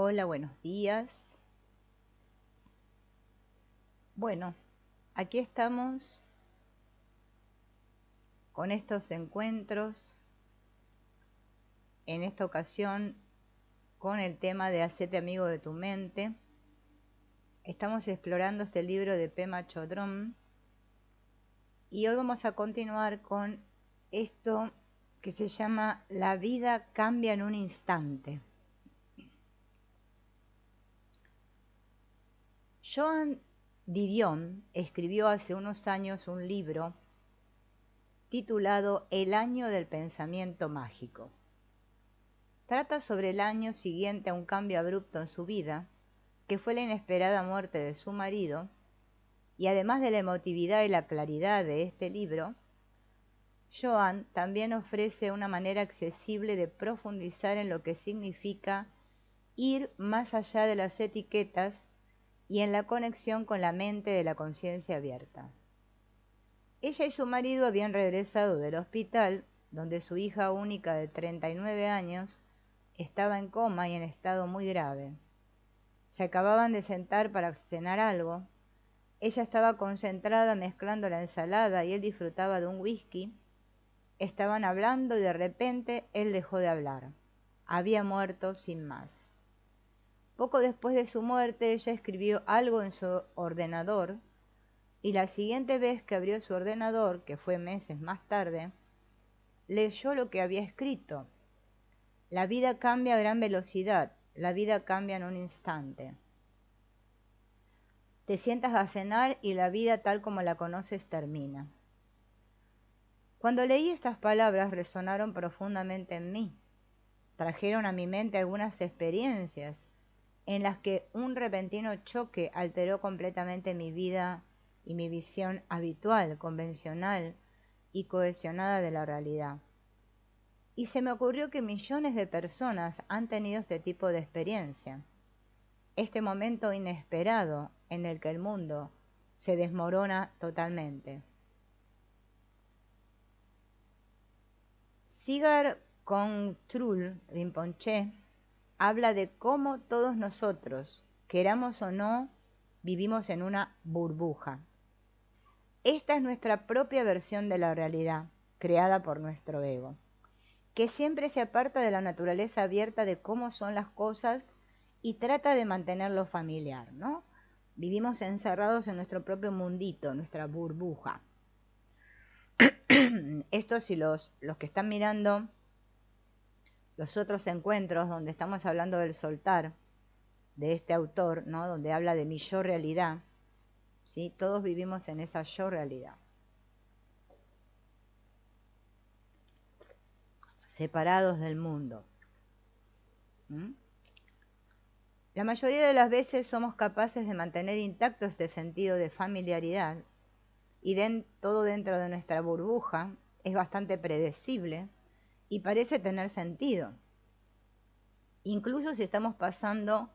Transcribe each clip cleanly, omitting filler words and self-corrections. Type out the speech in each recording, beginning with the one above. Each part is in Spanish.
Hola, buenos días. Bueno, aquí estamos con estos encuentros, en esta ocasión con el tema de Hacete amigo de tu mente. Estamos explorando este libro de Pema Chodron y hoy vamos a continuar con esto que se llama La vida cambia en un instante. Joan Didion escribió hace unos años un libro titulado El año del pensamiento mágico. Trata sobre el año siguiente a un cambio abrupto en su vida, que fue la inesperada muerte de su marido, y además de la emotividad y la claridad de este libro, Joan también ofrece una manera accesible de profundizar en lo que significa ir más allá de las etiquetas y en la conexión con la mente de la conciencia abierta. Ella y su marido habían regresado del hospital, donde su hija única de 39 años estaba en coma y en estado muy grave. Se acababan de sentar para cenar algo. Ella estaba concentrada mezclando la ensalada y él disfrutaba de un whisky. Estaban hablando y de repente él dejó de hablar. Había muerto sin más. Poco después de su muerte, ella escribió algo en su ordenador y la siguiente vez que abrió su ordenador, que fue meses más tarde, leyó lo que había escrito. La vida cambia a gran velocidad, la vida cambia en un instante. Te sientas a cenar y la vida tal como la conoces termina. Cuando leí estas palabras resonaron profundamente en mí. Trajeron a mi mente algunas experiencias en las que un repentino choque alteró completamente mi vida y mi visión habitual, convencional y cohesionada de la realidad. Y se me ocurrió que millones de personas han tenido este tipo de experiencia. Este momento inesperado en el que el mundo se desmorona totalmente. Sigar Kongtrul Rinpoche habla de cómo todos nosotros, queramos o no, vivimos en una burbuja. Esta es nuestra propia versión de la realidad, creada por nuestro ego, que siempre se aparta de la naturaleza abierta de cómo son las cosas y trata de mantenerlo familiar, ¿no? Vivimos encerrados en nuestro propio mundito, nuestra burbuja. Esto si los que están mirando los otros encuentros donde estamos hablando del soltar, de este autor, ¿no? Donde habla de mi yo realidad, ¿sí? Todos vivimos en esa yo realidad. Separados del mundo. La mayoría de las veces somos capaces de mantener intacto este sentido de familiaridad y todo dentro de nuestra burbuja es bastante predecible y parece tener sentido. Incluso si estamos pasando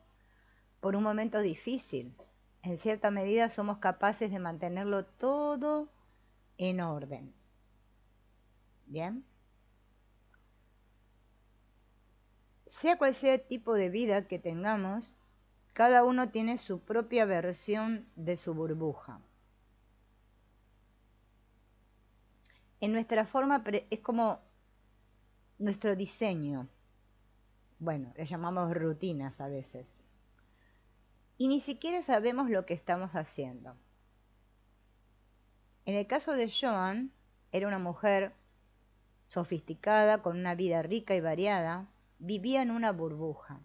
por un momento difícil, en cierta medida somos capaces de mantenerlo todo en orden. ¿Bien? Sea cual sea el tipo de vida que tengamos, cada uno tiene su propia versión de su burbuja. En nuestra forma es como nuestro diseño. Bueno, le llamamos rutinas a veces. Y ni siquiera sabemos lo que estamos haciendo. En el caso de Joan, era una mujer sofisticada, con una vida rica y variada, vivía en una burbuja.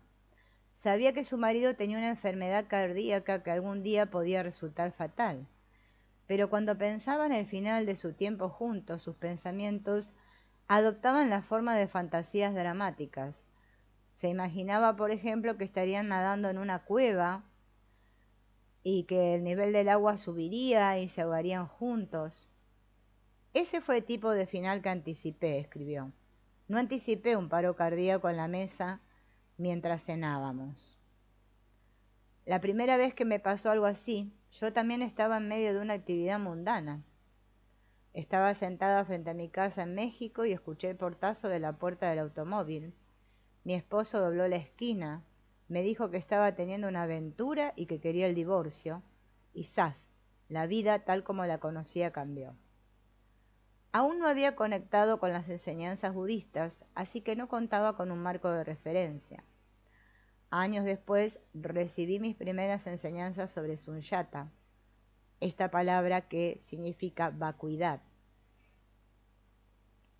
Sabía que su marido tenía una enfermedad cardíaca que algún día podía resultar fatal, pero cuando pensaba en el final de su tiempo juntos, sus pensamientos adoptaban la forma de fantasías dramáticas. Se imaginaba, por ejemplo, que estarían nadando en una cueva y que el nivel del agua subiría y se ahogarían juntos. Ese fue el tipo de final que anticipé, escribió. No anticipé un paro cardíaco en la mesa mientras cenábamos. La primera vez que me pasó algo así, yo también estaba en medio de una actividad mundana. Estaba sentada frente a mi casa en México y escuché el portazo de la puerta del automóvil. Mi esposo dobló la esquina, me dijo que estaba teniendo una aventura y que quería el divorcio, y ¡zas! La vida tal como la conocía cambió. Aún no había conectado con las enseñanzas budistas, así que no contaba con un marco de referencia. Años después recibí mis primeras enseñanzas sobre Sunyata, esta palabra que significa vacuidad.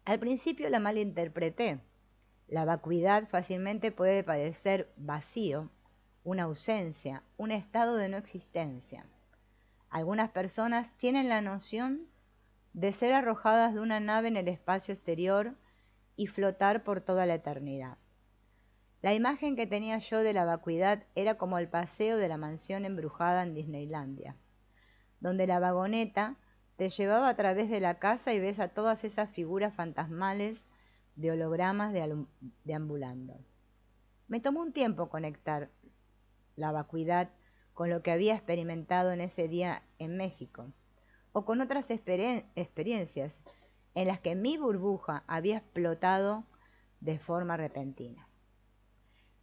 Al principio la malinterpreté. La vacuidad fácilmente puede parecer vacío, una ausencia, un estado de no existencia. Algunas personas tienen la noción de ser arrojadas de una nave en el espacio exterior y flotar por toda la eternidad. La imagen que tenía yo de la vacuidad era como el paseo de la mansión embrujada en Disneylandia, donde la vagoneta te llevaba a través de la casa y ves a todas esas figuras fantasmales de hologramas deambulando. Me tomó un tiempo conectar la vacuidad con lo que había experimentado en ese día en México, o con otras experiencias en las que mi burbuja había explotado de forma repentina.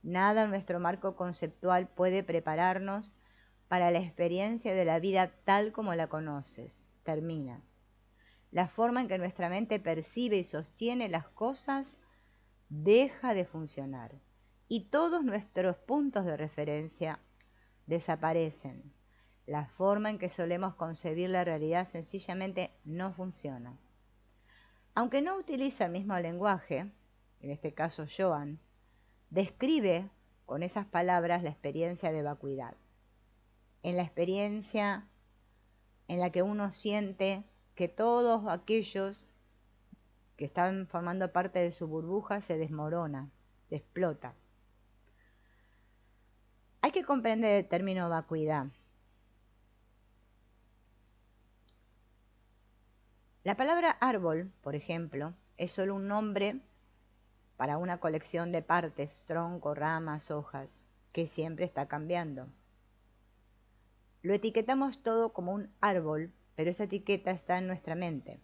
Nada en nuestro marco conceptual puede prepararnos para la experiencia de la vida tal como la conoces. Termina. La forma en que nuestra mente percibe y sostiene las cosas deja de funcionar y todos nuestros puntos de referencia desaparecen. La forma en que solemos concebir la realidad sencillamente no funciona. Aunque no utiliza el mismo lenguaje, en este caso Joan, describe con esas palabras la experiencia de vacuidad. En la experiencia en la que uno siente que todos aquellos que están formando parte de su burbuja se desmorona, se explota. Hay que comprender el término vacuidad. La palabra árbol, por ejemplo, es solo un nombre para una colección de partes, tronco, ramas, hojas, que siempre está cambiando. Lo etiquetamos todo como un árbol, pero esa etiqueta está en nuestra mente.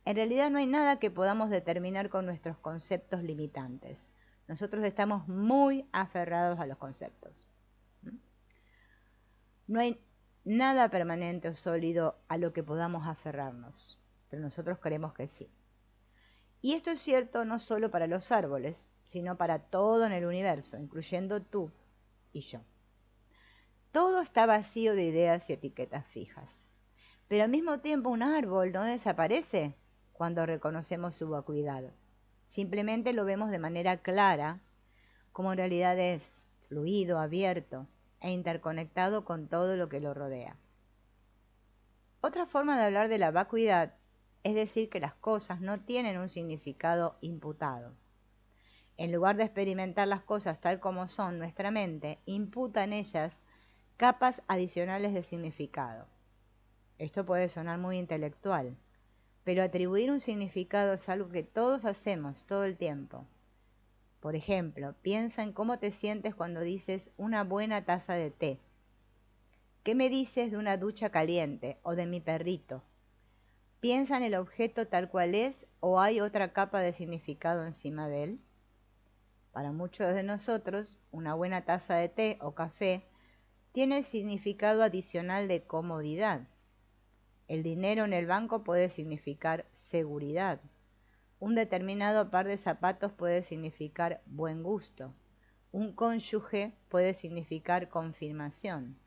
En realidad no hay nada que podamos determinar con nuestros conceptos limitantes. Nosotros estamos muy aferrados a los conceptos. No hay nada permanente o sólido a lo que podamos aferrarnos, pero nosotros creemos que sí. Y esto es cierto no solo para los árboles, sino para todo en el universo, incluyendo tú y yo. Todo está vacío de ideas y etiquetas fijas. Pero al mismo tiempo un árbol no desaparece cuando reconocemos su vacuidad. Simplemente lo vemos de manera clara, como en realidad es, fluido, abierto e interconectado con todo lo que lo rodea. Otra forma de hablar de la vacuidad es decir que las cosas no tienen un significado imputado. En lugar de experimentar las cosas tal como son, nuestra mente imputa en ellas capas adicionales de significado. Esto puede sonar muy intelectual, pero atribuir un significado es algo que todos hacemos todo el tiempo. Por ejemplo, piensa en cómo te sientes cuando dices una buena taza de té. ¿Qué me dices de una ducha caliente o de mi perrito? ¿Piensa en el objeto tal cual es o hay otra capa de significado encima de él? Para muchos de nosotros, una buena taza de té o café tiene el significado adicional de comodidad. El dinero en el banco puede significar seguridad. Un determinado par de zapatos puede significar buen gusto. Un cónyuge puede significar confirmación.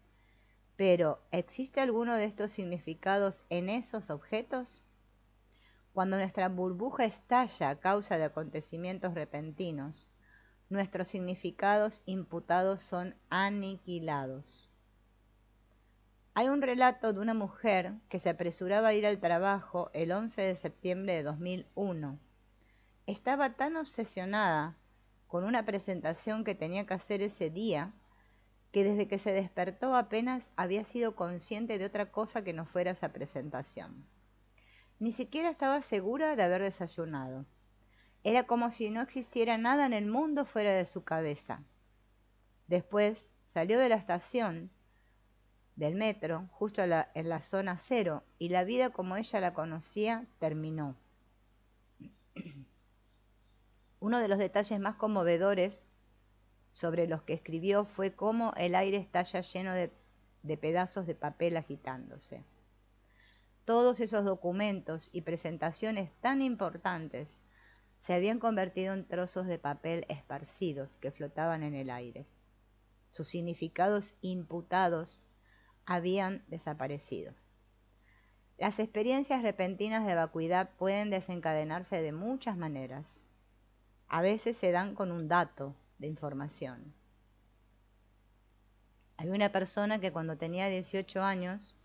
Pero, ¿existe alguno de estos significados en esos objetos? Cuando nuestra burbuja estalla a causa de acontecimientos repentinos, nuestros significados imputados son aniquilados. Hay un relato de una mujer que se apresuraba a ir al trabajo el 11 de septiembre de 2001. Estaba tan obsesionada con una presentación que tenía que hacer ese día, que desde que se despertó apenas había sido consciente de otra cosa que no fuera esa presentación. Ni siquiera estaba segura de haber desayunado. Era como si no existiera nada en el mundo fuera de su cabeza. Después salió de la estación del metro, justo en la zona cero, y la vida como ella la conocía terminó. Uno de los detalles más conmovedores sobre los que escribió fue cómo el aire está ya lleno de pedazos de papel agitándose. Todos esos documentos y presentaciones tan importantes se habían convertido en trozos de papel esparcidos que flotaban en el aire. Sus significados imputados habían desaparecido. Las experiencias repentinas de vacuidad pueden desencadenarse de muchas maneras. A veces se dan con un dato de información. Hay una persona que cuando tenía 18 años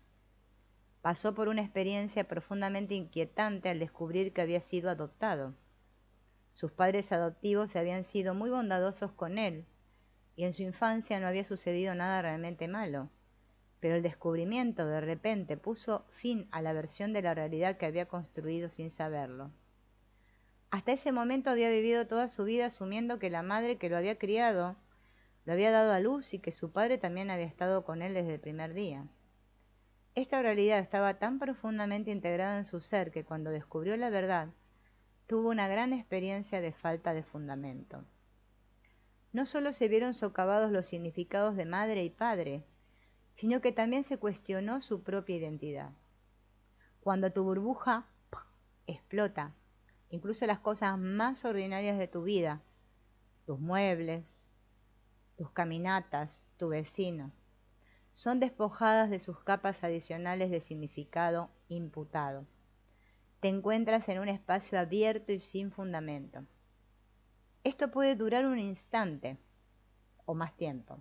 pasó por una experiencia profundamente inquietante al descubrir que había sido adoptado. Sus padres adoptivos habían sido muy bondadosos con él y en su infancia no había sucedido nada realmente malo. Pero el descubrimiento de repente puso fin a la versión de la realidad que había construido sin saberlo. Hasta ese momento había vivido toda su vida asumiendo que la madre que lo había criado lo había dado a luz y que su padre también había estado con él desde el primer día. Esta realidad estaba tan profundamente integrada en su ser que cuando descubrió la verdad, tuvo una gran experiencia de falta de fundamento. No solo se vieron socavados los significados de madre y padre, sino que también se cuestionó su propia identidad. Cuando tu burbuja explota, incluso las cosas más ordinarias de tu vida, tus muebles, tus caminatas, tu vecino, son despojadas de sus capas adicionales de significado imputado. Te encuentras en un espacio abierto y sin fundamento. Esto puede durar un instante o más tiempo.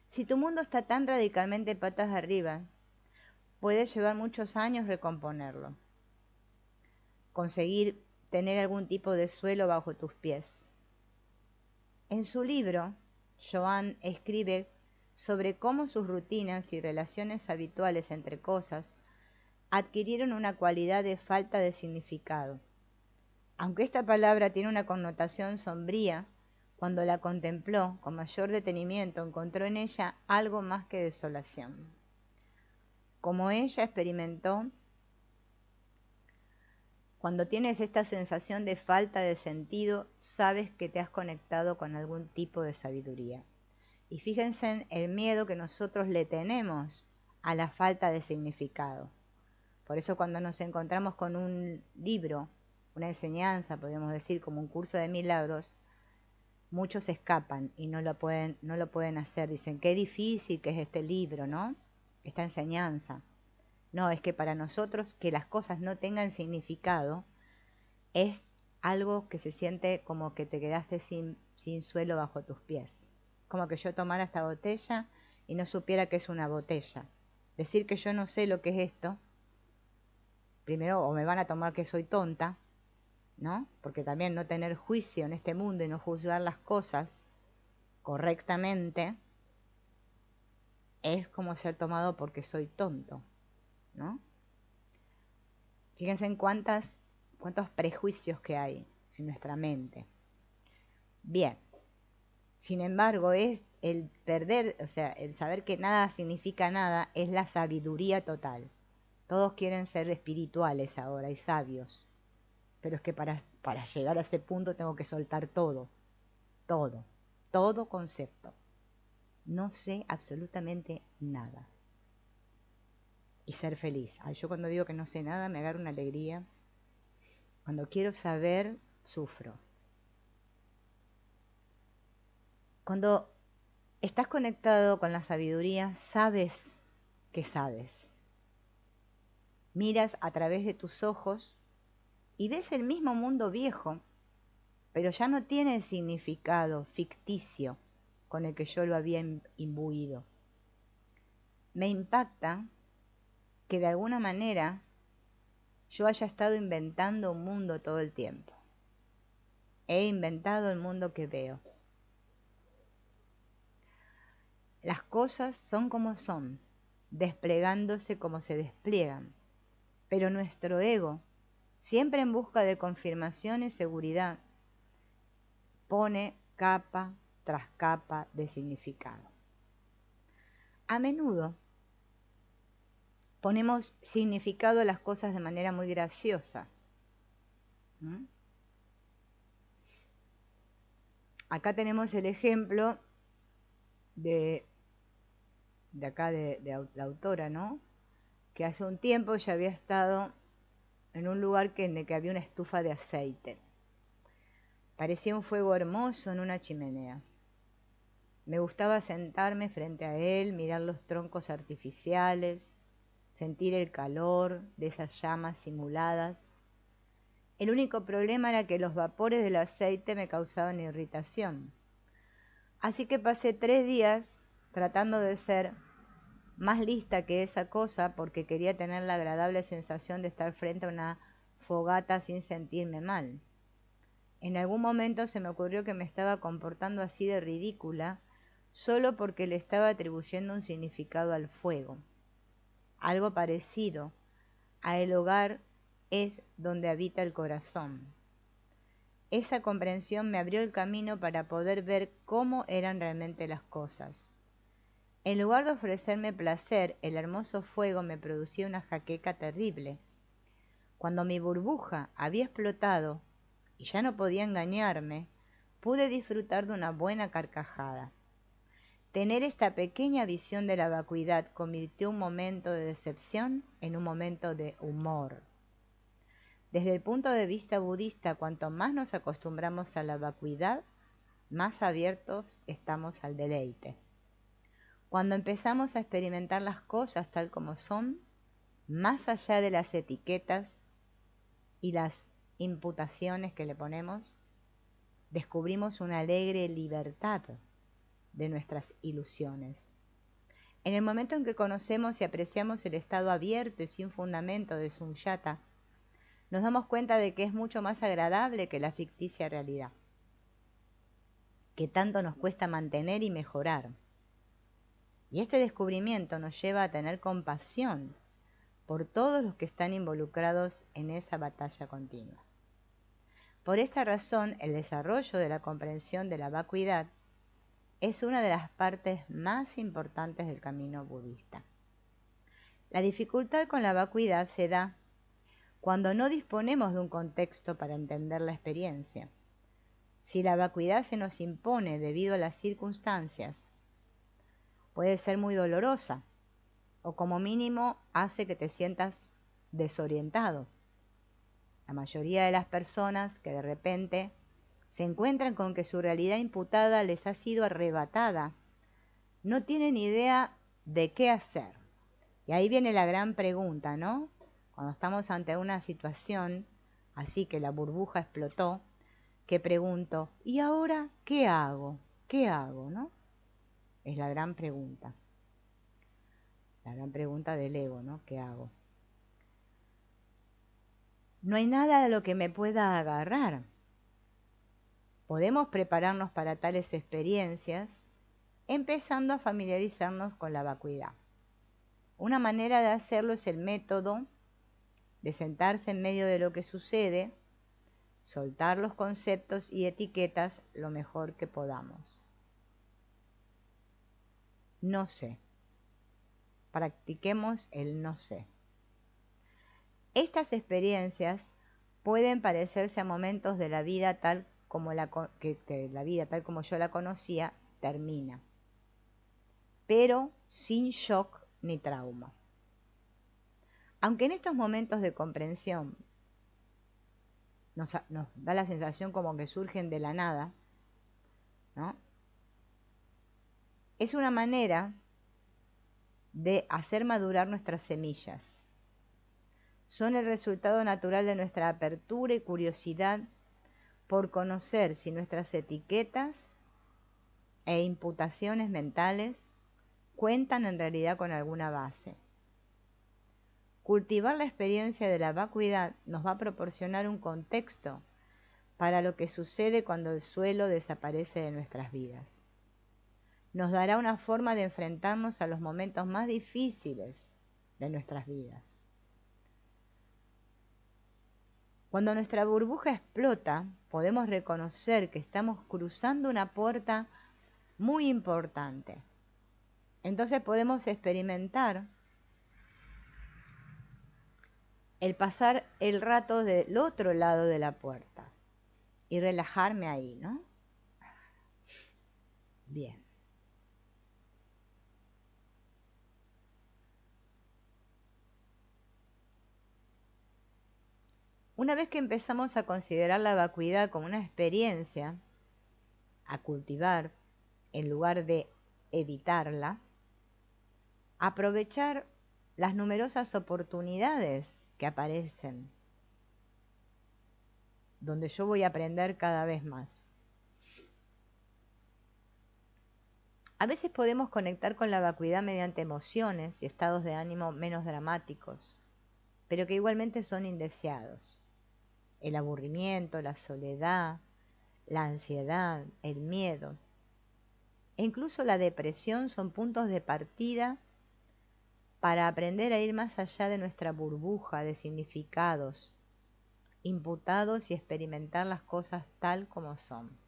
Si tu mundo está tan radicalmente patas arriba, puede llevar muchos años recomponerlo. Conseguir tener algún tipo de suelo bajo tus pies. En su libro, Joan escribe sobre cómo sus rutinas y relaciones habituales entre cosas adquirieron una cualidad de falta de significado. Aunque esta palabra tiene una connotación sombría, cuando la contempló con mayor detenimiento encontró en ella algo más que desolación. Como ella experimentó, cuando tienes esta sensación de falta de sentido, sabes que te has conectado con algún tipo de sabiduría. Y fíjense en el miedo que nosotros le tenemos a la falta de significado. Por eso cuando nos encontramos con un libro, una enseñanza, podríamos decir, como un curso de milagros, muchos escapan y no lo pueden hacer. Dicen, qué difícil que es este libro, ¿no? Esta enseñanza. No, es que para nosotros que las cosas no tengan significado es algo que se siente como que te quedaste sin suelo bajo tus pies. Como que yo tomara esta botella y no supiera que es una botella. Decir que yo no sé lo que es esto, primero o me van a tomar que soy tonta, ¿no? Porque también no tener juicio en este mundo y no juzgar las cosas correctamente es como ser tomado porque soy tonto, ¿no? Fíjense en cuántos prejuicios que hay en nuestra mente. Bien, sin embargo, es el perder, o sea, el saber que nada significa nada, es la sabiduría total. Todos quieren ser espirituales ahora y sabios, pero es que para llegar a ese punto tengo que soltar todo concepto. No sé absolutamente nada. Y ser feliz. Ay, yo cuando digo que no sé nada me agarro una alegría. Cuando quiero saber, sufro. Cuando estás conectado con la sabiduría, sabes que sabes. Miras a través de tus ojos y ves el mismo mundo viejo, pero ya no tiene el significado ficticio con el que yo lo había imbuido. Me impacta que de alguna manera yo haya estado inventando un mundo todo el tiempo. He inventado el mundo que veo. Las cosas son como son, desplegándose como se despliegan, pero nuestro ego, siempre en busca de confirmación y seguridad, pone capa tras capa de significado. A menudo ponemos significado a las cosas de manera muy graciosa. acá tenemos el ejemplo de acá de la autora, ¿no? Que hace un tiempo ya había estado en un lugar en el que había una estufa de aceite. Parecía un fuego hermoso en una chimenea. Me gustaba sentarme frente a él, mirar los troncos artificiales, sentir el calor de esas llamas simuladas. El único problema era que los vapores del aceite me causaban irritación. Así que pasé 3 días tratando de ser más lista que esa cosa porque quería tener la agradable sensación de estar frente a una fogata sin sentirme mal. En algún momento se me ocurrió que me estaba comportando así de ridícula solo porque le estaba atribuyendo un significado al fuego. Algo parecido a el hogar es donde habita el corazón. Esa comprensión me abrió el camino para poder ver cómo eran realmente las cosas. En lugar de ofrecerme placer, el hermoso fuego me producía una jaqueca terrible. Cuando mi burbuja había explotado y ya no podía engañarme, pude disfrutar de una buena carcajada. Tener esta pequeña visión de la vacuidad convirtió un momento de decepción en un momento de humor. Desde el punto de vista budista, cuanto más nos acostumbramos a la vacuidad, más abiertos estamos al deleite. Cuando empezamos a experimentar las cosas tal como son, más allá de las etiquetas y las imputaciones que le ponemos, descubrimos una alegre libertad de nuestras ilusiones. En el momento en que conocemos y apreciamos el estado abierto y sin fundamento de Sunyata, nos damos cuenta de que es mucho más agradable que la ficticia realidad, que tanto nos cuesta mantener y mejorar. Y este descubrimiento nos lleva a tener compasión por todos los que están involucrados en esa batalla continua. Por esta razón, el desarrollo de la comprensión de la vacuidad es una de las partes más importantes del camino budista. La dificultad con la vacuidad se da cuando no disponemos de un contexto para entender la experiencia. Si la vacuidad se nos impone debido a las circunstancias, puede ser muy dolorosa o como mínimo hace que te sientas desorientado. La mayoría de las personas que de repente se encuentran con que su realidad imputada les ha sido arrebatada, no tienen idea de qué hacer. Y ahí viene la gran pregunta, ¿no? Cuando estamos ante una situación así que la burbuja explotó, que pregunto, ¿y ahora qué hago? ¿Qué hago, no? Es la gran pregunta. La gran pregunta del ego, ¿no? ¿Qué hago? No hay nada a lo que me pueda agarrar. Podemos prepararnos para tales experiencias empezando a familiarizarnos con la vacuidad. Una manera de hacerlo es el método de sentarse en medio de lo que sucede, soltar los conceptos y etiquetas lo mejor que podamos. No sé. Practiquemos el no sé. Estas experiencias pueden parecerse a momentos de la vida tal como la vida tal como yo la conocía termina, pero sin shock ni trauma. Aunque en estos momentos de comprensión nos da la sensación como que surgen de la nada, ¿no? Es una manera de hacer madurar nuestras semillas. Son el resultado natural de nuestra apertura y curiosidad por conocer si nuestras etiquetas e imputaciones mentales cuentan en realidad con alguna base. Cultivar la experiencia de la vacuidad nos va a proporcionar un contexto para lo que sucede cuando el suelo desaparece de nuestras vidas. Nos dará una forma de enfrentarnos a los momentos más difíciles de nuestras vidas. Cuando nuestra burbuja explota, podemos reconocer que estamos cruzando una puerta muy importante. Entonces podemos experimentar el pasar el rato del otro lado de la puerta y relajarme ahí, ¿no? Bien. Una vez que empezamos a considerar la vacuidad como una experiencia a cultivar en lugar de evitarla, aprovechar las numerosas oportunidades que aparecen, donde yo voy a aprender cada vez más. A veces podemos conectar con la vacuidad mediante emociones y estados de ánimo menos dramáticos, pero que igualmente son indeseados. El aburrimiento, la soledad, la ansiedad, el miedo e incluso la depresión son puntos de partida para aprender a ir más allá de nuestra burbuja de significados imputados y experimentar las cosas tal como son.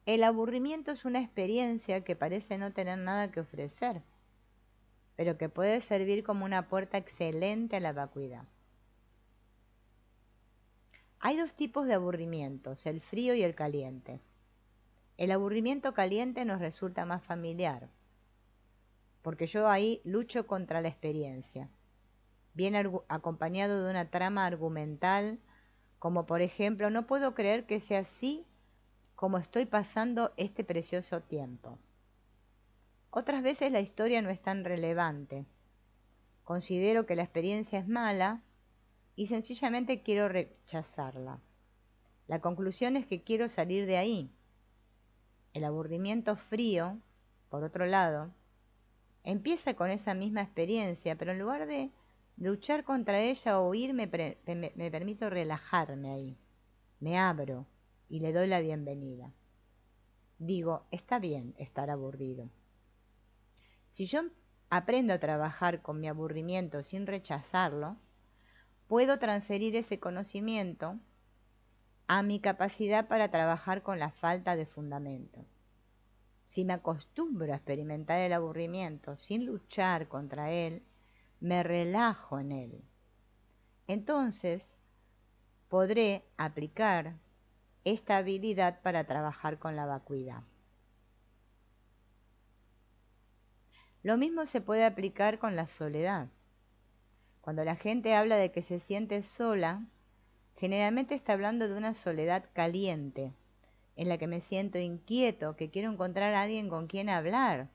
El aburrimiento es una experiencia que parece no tener nada que ofrecer, pero que puede servir como una puerta excelente a la vacuidad. Hay dos tipos de aburrimientos, el frío y el caliente. El aburrimiento caliente nos resulta más familiar, porque yo ahí lucho contra la experiencia. Viene acompañado de una trama argumental, como por ejemplo, no puedo creer que sea así como estoy pasando este precioso tiempo. Otras veces la historia no es tan relevante. Considero que la experiencia es mala y sencillamente quiero rechazarla. La conclusión es que quiero salir de ahí. El aburrimiento frío, por otro lado, empieza con esa misma experiencia, pero en lugar de luchar contra ella o huir, me permito relajarme ahí. Me abro y le doy la bienvenida. Digo, está bien estar aburrido. Si yo aprendo a trabajar con mi aburrimiento sin rechazarlo, puedo transferir ese conocimiento a mi capacidad para trabajar con la falta de fundamento. Si me acostumbro a experimentar el aburrimiento sin luchar contra él, me relajo en él. Entonces, podré aplicar esta habilidad para trabajar con la vacuidad. Lo mismo se puede aplicar con la soledad. Cuando la gente habla de que se siente sola, generalmente está hablando de una soledad caliente, en la que me siento inquieto, que quiero encontrar a alguien con quien hablar.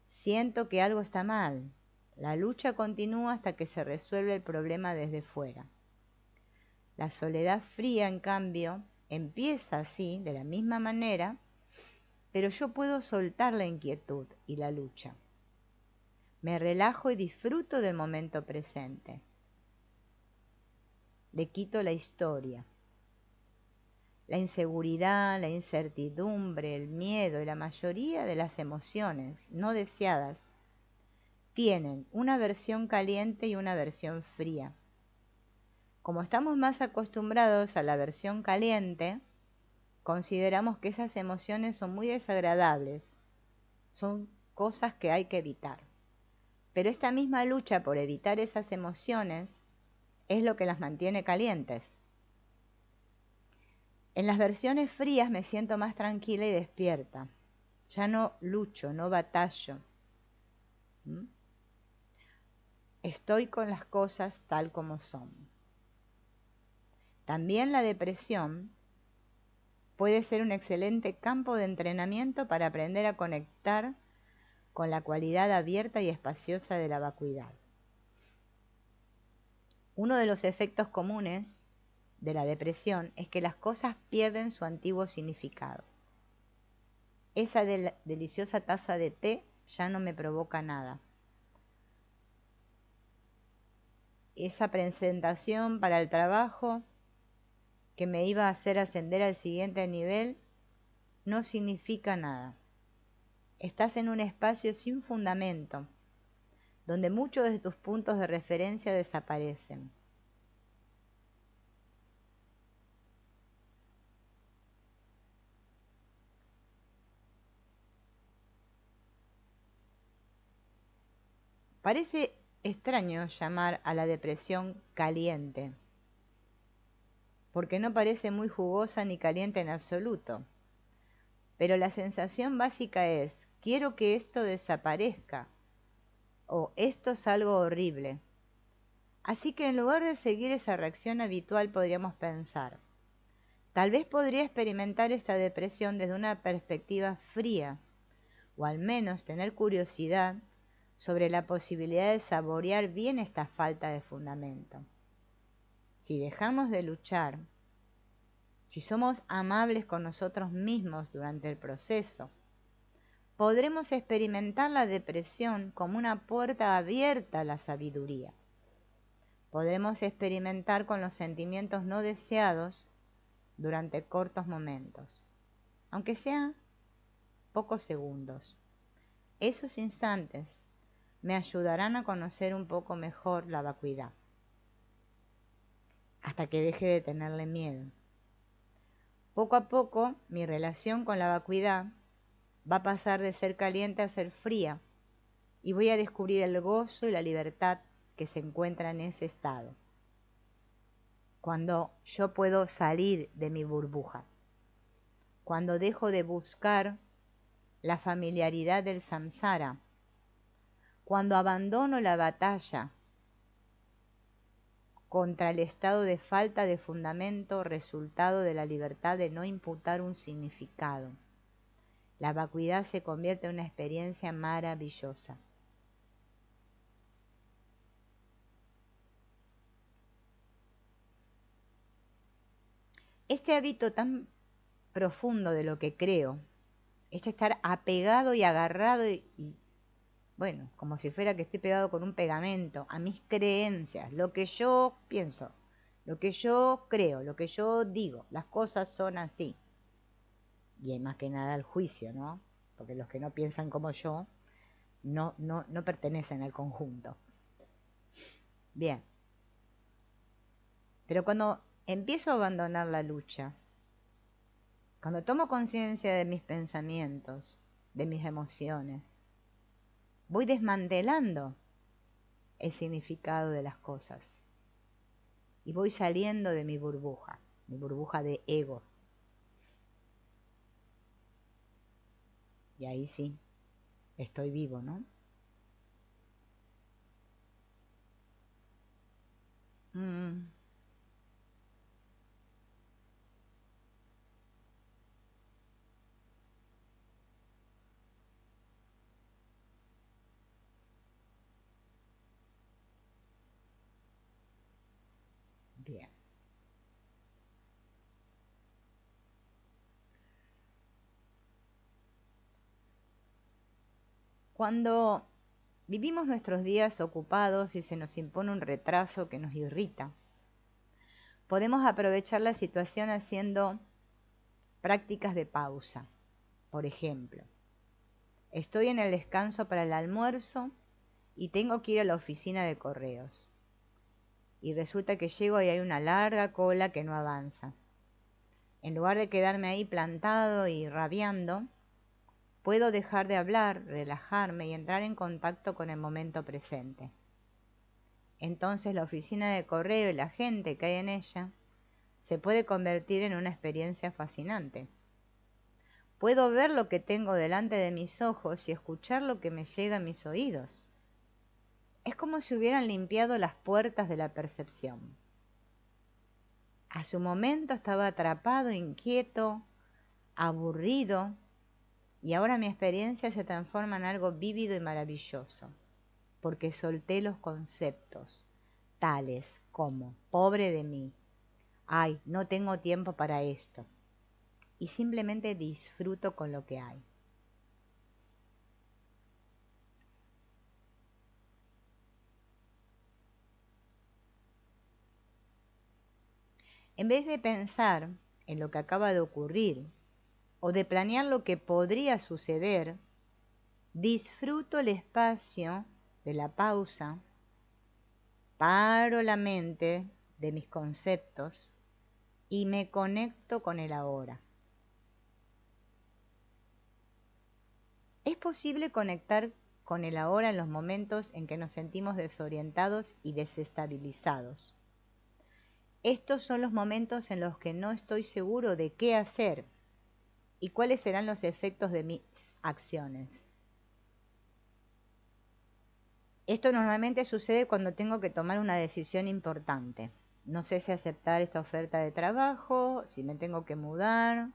Siento que algo está mal. La lucha continúa hasta que se resuelve el problema desde fuera. La soledad fría, en cambio, empieza así, de la misma manera, pero yo puedo soltar la inquietud y la lucha. Me relajo y disfruto del momento presente. Le quito la historia. La inseguridad, la incertidumbre, el miedo y la mayoría de las emociones no deseadas tienen una versión caliente y una versión fría. Como estamos más acostumbrados a la versión caliente, consideramos que esas emociones son muy desagradables, son cosas que hay que evitar. Pero esta misma lucha por evitar esas emociones es lo que las mantiene calientes. En las versiones frías me siento más tranquila y despierta. Ya no lucho, no batallo. Estoy con las cosas tal como son. También la depresión puede ser un excelente campo de entrenamiento para aprender a conectar con la cualidad abierta y espaciosa de la vacuidad. Uno de los efectos comunes de la depresión es que las cosas pierden su antiguo significado. Esa deliciosa taza de té ya no me provoca nada. Esa presentación para el trabajo que me iba a hacer ascender al siguiente nivel no significa nada. Estás en un espacio sin fundamento, donde muchos de tus puntos de referencia desaparecen. Parece extraño llamar a la depresión caliente, porque no parece muy jugosa ni caliente en absoluto. pero la sensación básica es, quiero que esto desaparezca, o esto es algo horrible. Así que en lugar de seguir esa reacción habitual podríamos pensar, tal vez podría experimentar esta depresión desde una perspectiva fría, o al menos tener curiosidad sobre la posibilidad de saborear bien esta falta de fundamento. Si dejamos de luchar, si somos amables con nosotros mismos durante el proceso, podremos experimentar la depresión como una puerta abierta a la sabiduría. Podremos experimentar con los sentimientos no deseados durante cortos momentos, aunque sean pocos segundos. Esos instantes me ayudarán a conocer un poco mejor la vacuidad, hasta que deje de tenerle miedo. Poco a poco, mi relación con la vacuidad va a pasar de ser caliente a ser fría, y voy a descubrir el gozo y la libertad que se encuentra en ese estado, cuando yo puedo salir de mi burbuja, cuando dejo de buscar la familiaridad del samsara, cuando abandono la batalla contra el estado de falta de fundamento resultado de la libertad de no imputar un significado. La vacuidad se convierte en una experiencia maravillosa. Este hábito tan profundo de lo que creo, este estar apegado y agarrado y bueno, como si fuera que estoy pegado con un pegamento a mis creencias, lo que yo pienso, lo que yo creo, lo que yo digo, las cosas son así. Y hay más que nada el juicio, ¿no? Porque los que no piensan como yo no pertenecen al conjunto. Bien. Pero cuando empiezo a abandonar la lucha, cuando tomo conciencia de mis pensamientos, de mis emociones, voy desmantelando el significado de las cosas y voy saliendo de mi burbuja de ego. Y ahí sí, estoy vivo, ¿no? Bien. Cuando vivimos nuestros días ocupados y se nos impone un retraso que nos irrita, podemos aprovechar la situación haciendo prácticas de pausa. Por ejemplo, estoy en el descanso para el almuerzo y tengo que ir a la oficina de correos. Y resulta que llego y hay una larga cola que no avanza. En lugar de quedarme ahí plantado y rabiando, puedo dejar de hablar, relajarme y entrar en contacto con el momento presente. Entonces la oficina de correo y la gente que hay en ella se puede convertir en una experiencia fascinante. Puedo ver lo que tengo delante de mis ojos y escuchar lo que me llega a mis oídos. Es como si hubieran limpiado las puertas de la percepción. A su momento estaba atrapado, inquieto, aburrido, y ahora mi experiencia se transforma en algo vívido y maravilloso, porque solté los conceptos, tales como pobre de mí, ay, no tengo tiempo para esto, y simplemente disfruto con lo que hay. En vez de pensar en lo que acaba de ocurrir o de planear lo que podría suceder, disfruto el espacio de la pausa, paro la mente de mis conceptos y me conecto con el ahora. Es posible conectar con el ahora en los momentos en que nos sentimos desorientados y desestabilizados. Estos son los momentos en los que no estoy seguro de qué hacer y cuáles serán los efectos de mis acciones. Esto normalmente sucede cuando tengo que tomar una decisión importante. No sé si aceptar esta oferta de trabajo, si me tengo que mudar,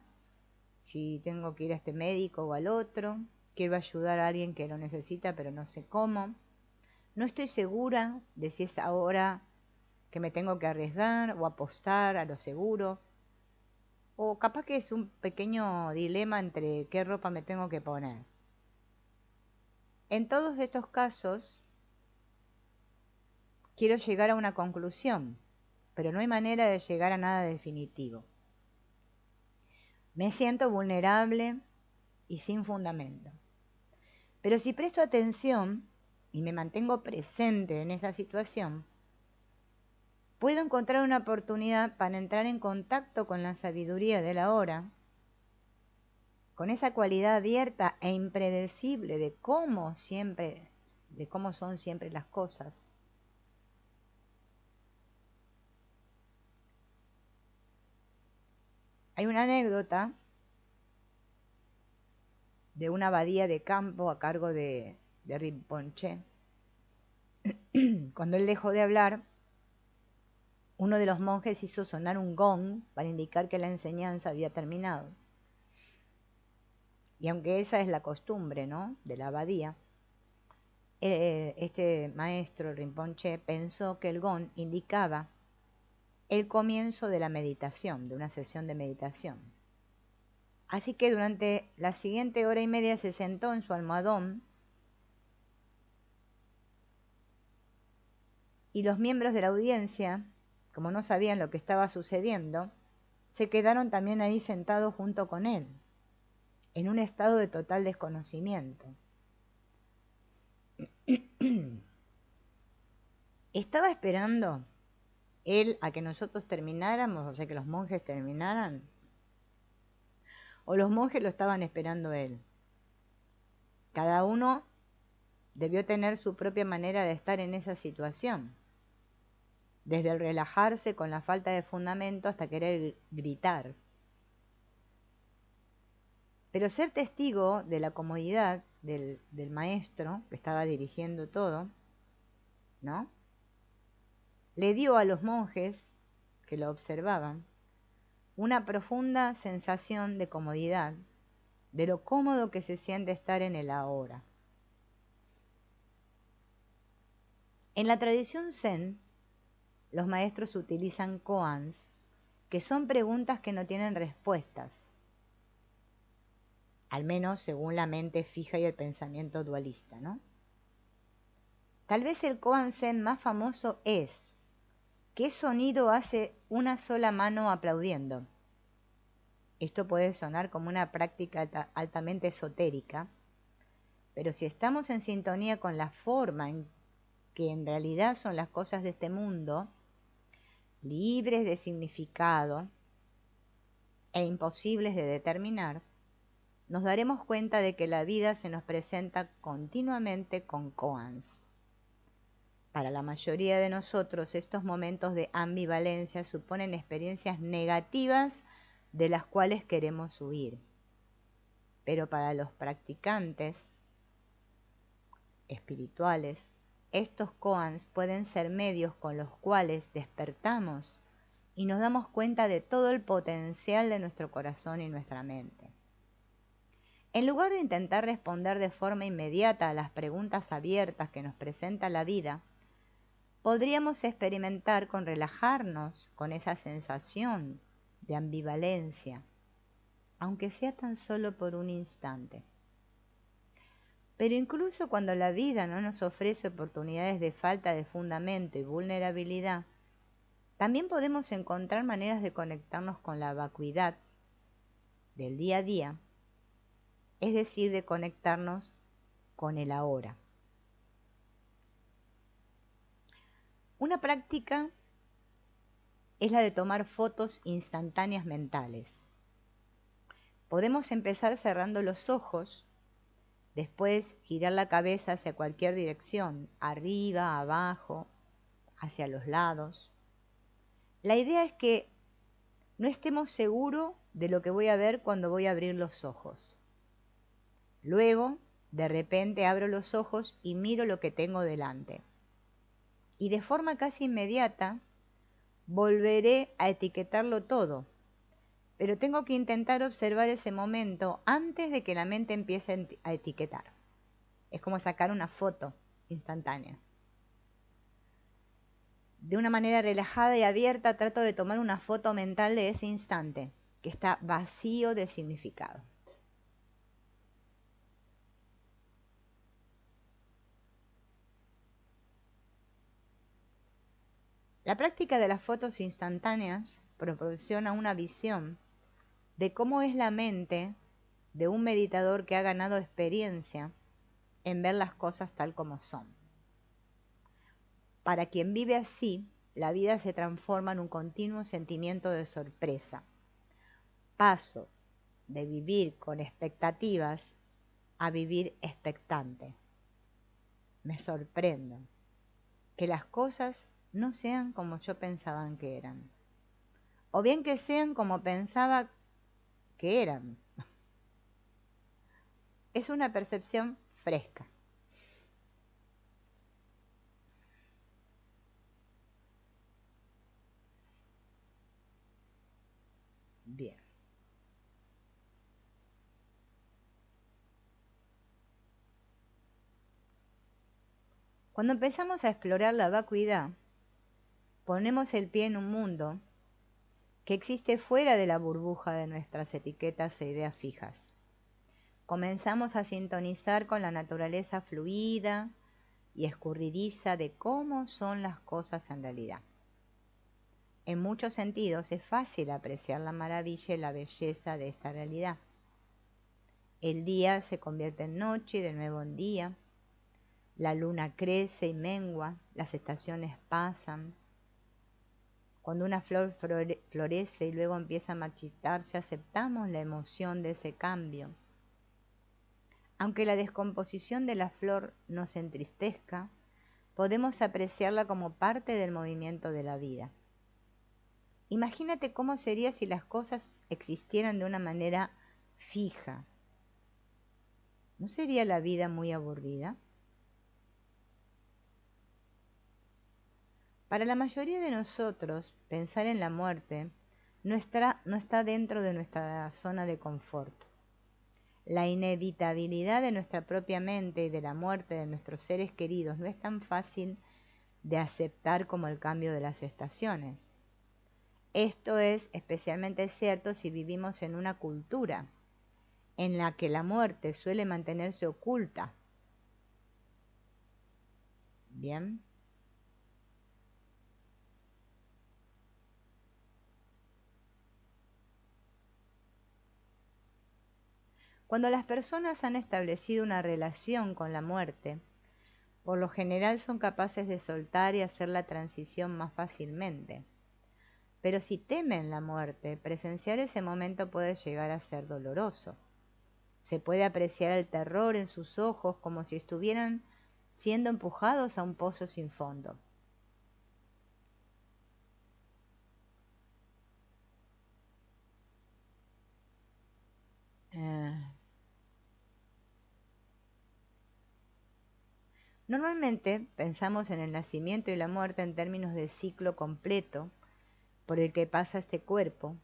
si tengo que ir a este médico o al otro. Quiero ayudar a alguien que lo necesita, pero no sé cómo. No estoy segura de si es ahora que me tengo que arriesgar o apostar a lo seguro. O capaz que es un pequeño dilema entre qué ropa me tengo que poner. En todos estos casos, quiero llegar a una conclusión, pero no hay manera de llegar a nada definitivo. Me siento vulnerable y sin fundamento. Pero si presto atención y me mantengo presente en esa situación, puedo encontrar una oportunidad para entrar en contacto con la sabiduría de la hora, con esa cualidad abierta e impredecible de cómo son siempre las cosas. Hay una anécdota de una abadía de campo a cargo de Rinpoche. Cuando él dejó de hablar, uno de los monjes hizo sonar un gong para indicar que la enseñanza había terminado. Y aunque esa es la costumbre, ¿no?, de la abadía, este maestro Rinpoche pensó que el gong indicaba el comienzo de la meditación, de una sesión de meditación. Así que durante la siguiente hora y media se sentó en su almohadón y los miembros de la audiencia, como no sabían lo que estaba sucediendo, se quedaron también ahí sentados junto con él, en un estado de total desconocimiento. Estaba esperando él a que nosotros termináramos, o sea, que los monjes terminaran, o los monjes lo estaban esperando él. Cada uno debió tener su propia manera de estar en esa situación, desde el relajarse con la falta de fundamento hasta querer gritar. Pero ser testigo de la comodidad del maestro que estaba dirigiendo todo, ¿no?, le dio a los monjes que lo observaban una profunda sensación de comodidad, de lo cómodo que se siente estar en el ahora. En la tradición Zen, los maestros utilizan koans, que son preguntas que no tienen respuestas, al menos según la mente fija y el pensamiento dualista, ¿no? Tal vez el koan Zen más famoso es: ¿qué sonido hace una sola mano aplaudiendo? Esto puede sonar como una práctica altamente esotérica, pero si estamos en sintonía con la forma en que en realidad son las cosas de este mundo, libres de significado e imposibles de determinar, nos daremos cuenta de que la vida se nos presenta continuamente con koans. Para la mayoría de nosotros, estos momentos de ambivalencia suponen experiencias negativas de las cuales queremos huir. Pero para los practicantes espirituales, estos koans pueden ser medios con los cuales despertamos y nos damos cuenta de todo el potencial de nuestro corazón y nuestra mente. En lugar de intentar responder de forma inmediata a las preguntas abiertas que nos presenta la vida, podríamos experimentar con relajarnos con esa sensación de ambivalencia, aunque sea tan solo por un instante. Pero incluso cuando la vida no nos ofrece oportunidades de falta de fundamento y vulnerabilidad, también podemos encontrar maneras de conectarnos con la vacuidad del día a día, es decir, de conectarnos con el ahora. Una práctica es la de tomar fotos instantáneas mentales. Podemos empezar cerrando los ojos, después girar la cabeza hacia cualquier dirección, arriba, abajo, hacia los lados. La idea es que no estemos seguros de lo que voy a ver cuando voy a abrir los ojos. Luego, de repente abro los ojos y miro lo que tengo delante. Y de forma casi inmediata, volveré a etiquetarlo todo. Pero tengo que intentar observar ese momento antes de que la mente empiece a etiquetar. Es como sacar una foto instantánea. De una manera relajada y abierta trato de tomar una foto mental de ese instante, que está vacío de significado. La práctica de las fotos instantáneas proporciona una visión de cómo es la mente de un meditador que ha ganado experiencia en ver las cosas tal como son. Para quien vive así, la vida se transforma en un continuo sentimiento de sorpresa. Paso de vivir con expectativas a vivir expectante. Me sorprendo que las cosas no sean como yo pensaba que eran, o bien que sean como pensaba que eran. Es una percepción fresca. Bien. Cuando empezamos a explorar la vacuidad, ponemos el pie en un mundo que existe fuera de la burbuja de nuestras etiquetas e ideas fijas. Comenzamos a sintonizar con la naturaleza fluida y escurridiza de cómo son las cosas en realidad. En muchos sentidos es fácil apreciar la maravilla y la belleza de esta realidad. El día se convierte en noche y de nuevo en día. La luna crece y mengua, las estaciones pasan. Cuando una flor florece y luego empieza a marchitarse, aceptamos la emoción de ese cambio. Aunque la descomposición de la flor nos entristezca, podemos apreciarla como parte del movimiento de la vida. Imagínate cómo sería si las cosas existieran de una manera fija. ¿No sería la vida muy aburrida? Para la mayoría de nosotros, pensar en la muerte no está dentro de nuestra zona de confort. La inevitabilidad de nuestra propia mente y de la muerte de nuestros seres queridos no es tan fácil de aceptar como el cambio de las estaciones. Esto es especialmente cierto si vivimos en una cultura en la que la muerte suele mantenerse oculta. Bien. Cuando las personas han establecido una relación con la muerte, por lo general son capaces de soltar y hacer la transición más fácilmente. Pero si temen la muerte, presenciar ese momento puede llegar a ser doloroso. Se puede apreciar el terror en sus ojos como si estuvieran siendo empujados a un pozo sin fondo. Normalmente pensamos en el nacimiento y la muerte en términos de ciclo completo por el que pasa este cuerpo,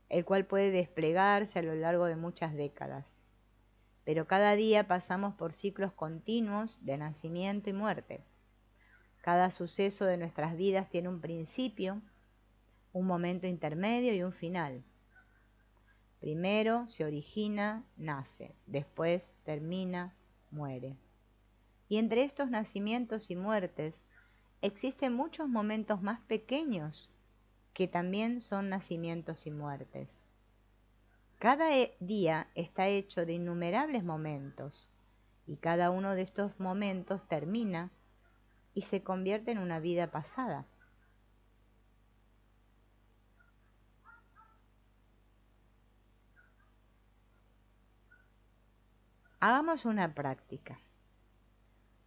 el cual puede desplegarse a lo largo de muchas décadas. Pero cada día pasamos por ciclos continuos de nacimiento y muerte. Cada suceso de nuestras vidas tiene un principio, un momento intermedio y un final. Primero se origina, nace, después termina, muere. Y entre estos nacimientos y muertes existen muchos momentos más pequeños que también son nacimientos y muertes. Cada día está hecho de innumerables momentos y cada uno de estos momentos termina y se convierte en una vida pasada. Hagamos una práctica.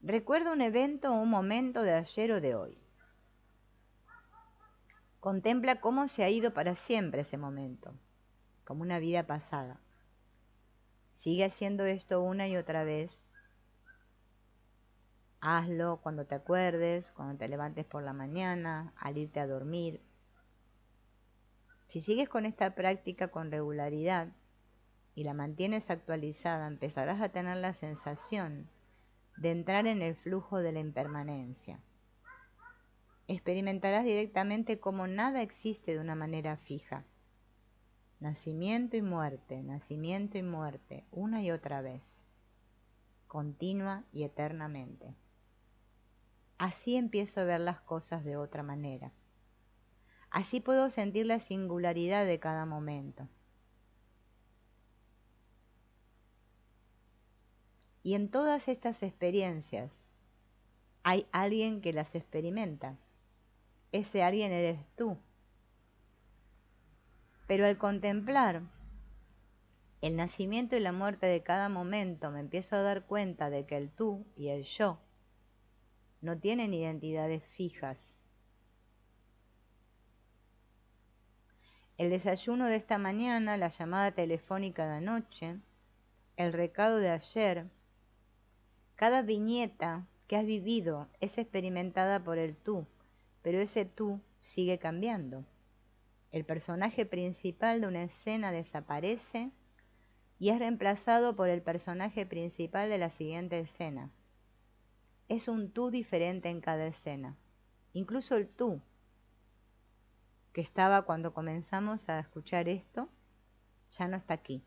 Recuerda un evento o un momento de ayer o de hoy. Contempla cómo se ha ido para siempre ese momento, como una vida pasada. Sigue haciendo esto una y otra vez. Hazlo cuando te acuerdes, cuando te levantes por la mañana, al irte a dormir. Si sigues con esta práctica con regularidad y la mantienes actualizada, empezarás a tener la sensación de entrar en el flujo de la impermanencia. Experimentarás directamente cómo nada existe de una manera fija. Nacimiento y muerte, una y otra vez, continua y eternamente. Así empiezo a ver las cosas de otra manera. Así puedo sentir la singularidad de cada momento. Y en todas estas experiencias hay alguien que las experimenta. Ese alguien eres tú. Pero al contemplar el nacimiento y la muerte de cada momento, me empiezo a dar cuenta de que el tú y el yo no tienen identidades fijas. El desayuno de esta mañana, la llamada telefónica de anoche, el recado de ayer, cada viñeta que has vivido es experimentada por el tú, pero ese tú sigue cambiando. El personaje principal de una escena desaparece y es reemplazado por el personaje principal de la siguiente escena. Es un tú diferente en cada escena. Incluso el tú que estaba cuando comenzamos a escuchar esto, ya no está aquí.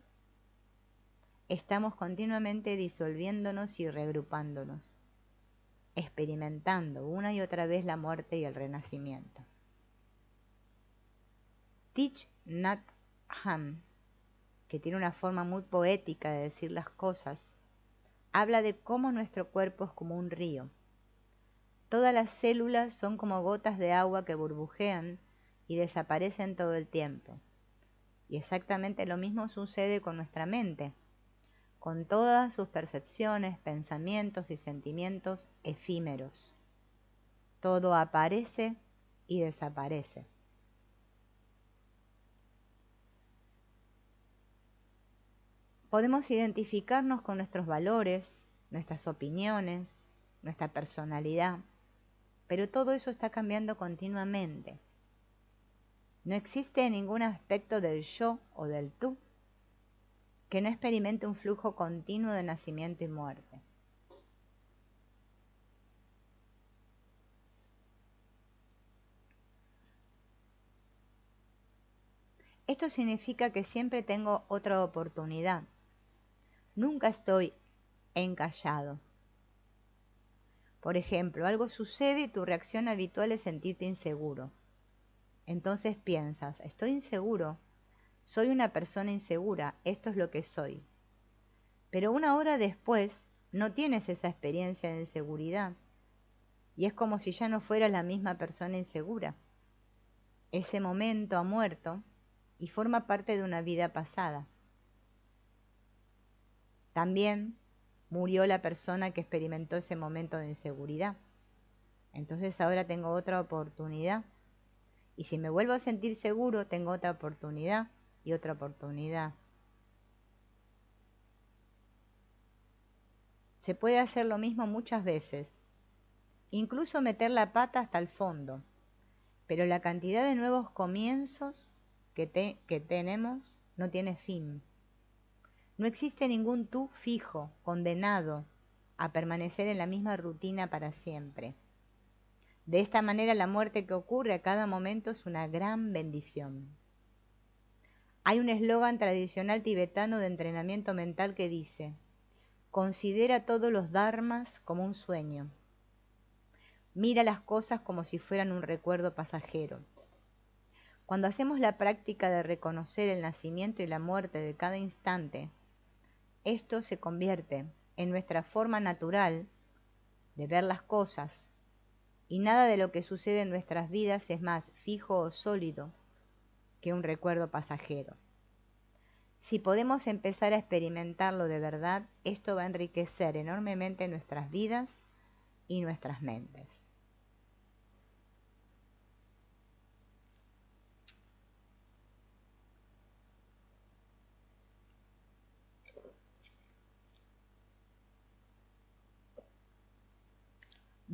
Estamos continuamente disolviéndonos y reagrupándonos, experimentando una y otra vez la muerte y el renacimiento. Thich Nhat Hanh, que tiene una forma muy poética de decir las cosas, habla de cómo nuestro cuerpo es como un río. Todas las células son como gotas de agua que burbujean y desaparecen todo el tiempo. Y exactamente lo mismo sucede con nuestra mente, con todas sus percepciones, pensamientos y sentimientos efímeros. Todo aparece y desaparece. Podemos identificarnos con nuestros valores, nuestras opiniones, nuestra personalidad, pero todo eso está cambiando continuamente. No existe ningún aspecto del yo o del tú que no experimente un flujo continuo de nacimiento y muerte. Esto significa que siempre tengo otra oportunidad. Nunca estoy encallado. Por ejemplo, algo sucede y tu reacción habitual es sentirte inseguro. Entonces piensas, estoy inseguro, soy una persona insegura, esto es lo que soy. Pero una hora después no tienes esa experiencia de inseguridad y es como si ya no fueras la misma persona insegura. Ese momento ha muerto y forma parte de una vida pasada. También murió la persona que experimentó ese momento de inseguridad. Entonces ahora tengo otra oportunidad. Y si me vuelvo a sentir seguro, tengo otra oportunidad y otra oportunidad. Se puede hacer lo mismo muchas veces, incluso meter la pata hasta el fondo, pero la cantidad de nuevos comienzos que tenemos no tiene fin. No existe ningún tú fijo, condenado a permanecer en la misma rutina para siempre. De esta manera la muerte que ocurre a cada momento es una gran bendición. Hay un eslogan tradicional tibetano de entrenamiento mental que dice: considera todos los dharmas como un sueño. Mira las cosas como si fueran un recuerdo pasajero. Cuando hacemos la práctica de reconocer el nacimiento y la muerte de cada instante, esto se convierte en nuestra forma natural de ver las cosas, y nada de lo que sucede en nuestras vidas es más fijo o sólido que un recuerdo pasajero. Si podemos empezar a experimentarlo de verdad, esto va a enriquecer enormemente nuestras vidas y nuestras mentes.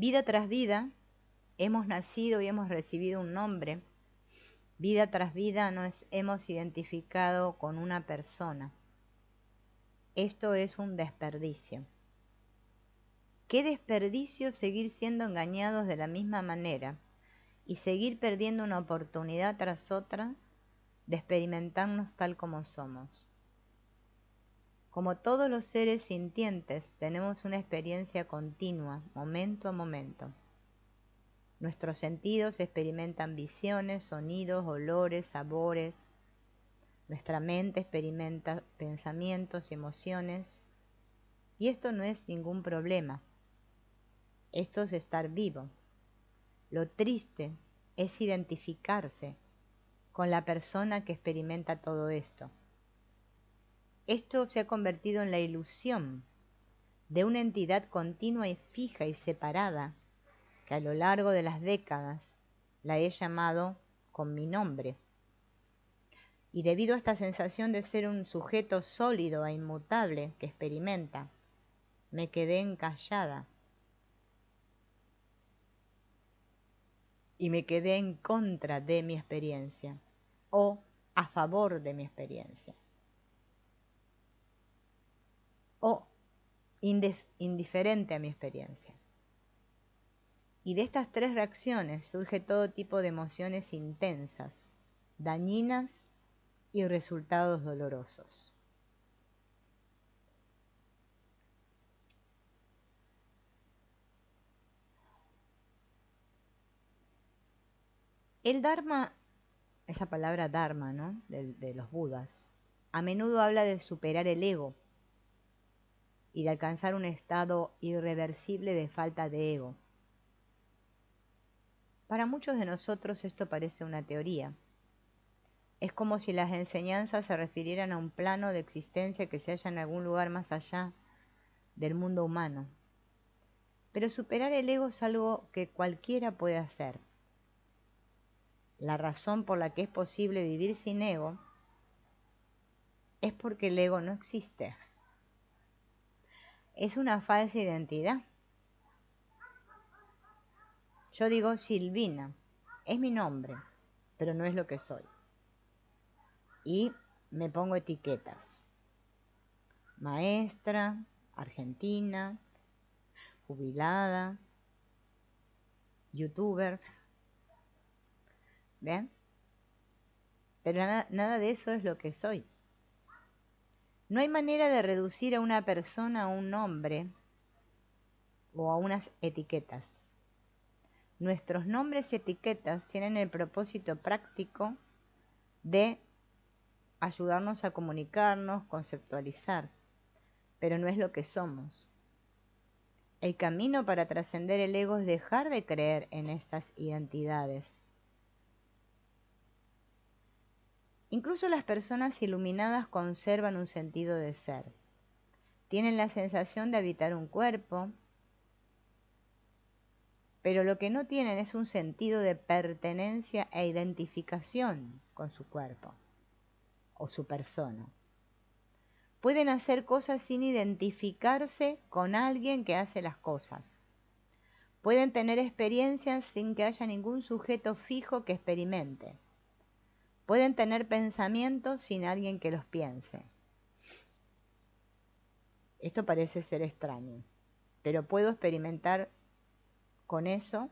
Vida tras vida hemos nacido y hemos recibido un nombre. Vida tras vida nos hemos identificado con una persona. Esto es un desperdicio. Qué desperdicio seguir siendo engañados de la misma manera y seguir perdiendo una oportunidad tras otra de experimentarnos tal como somos. Como todos los seres sintientes, tenemos una experiencia continua, momento a momento. Nuestros sentidos experimentan visiones, sonidos, olores, sabores. Nuestra mente experimenta pensamientos y emociones. Y esto no es ningún problema. Esto es estar vivo. Lo triste es identificarse con la persona que experimenta todo esto. Esto se ha convertido en la ilusión de una entidad continua y fija y separada que a lo largo de las décadas la he llamado con mi nombre. Y debido a esta sensación de ser un sujeto sólido e inmutable que experimenta, me quedé encallada y me quedé en contra de mi experiencia o a favor de mi experiencia o indiferente a mi experiencia. Y de estas tres reacciones surge todo tipo de emociones intensas, dañinas y resultados dolorosos. El Dharma, esa palabra Dharma, ¿no? de los Budas, a menudo habla de superar el ego y de alcanzar un estado irreversible de falta de ego. Para muchos de nosotros esto parece una teoría. Es como si las enseñanzas se refirieran a un plano de existencia que se halla en algún lugar más allá del mundo humano. Pero superar el ego es algo que cualquiera puede hacer. La razón por la que es posible vivir sin ego es porque el ego no existe. Es una falsa identidad. Yo digo Silvina, es mi nombre, pero no es lo que soy. Y me pongo etiquetas. Maestra, argentina, jubilada, youtuber. ¿Ven? Pero nada de eso es lo que soy. No hay manera de reducir a una persona a un nombre o a unas etiquetas. Nuestros nombres y etiquetas tienen el propósito práctico de ayudarnos a comunicarnos, conceptualizar, pero no es lo que somos. El camino para trascender el ego es dejar de creer en estas identidades. Incluso las personas iluminadas conservan un sentido de ser. Tienen la sensación de habitar un cuerpo, pero lo que no tienen es un sentido de pertenencia e identificación con su cuerpo o su persona. Pueden hacer cosas sin identificarse con alguien que hace las cosas. Pueden tener experiencias sin que haya ningún sujeto fijo que experimente. Pueden tener pensamientos sin alguien que los piense. Esto parece ser extraño, pero puedo experimentar con eso.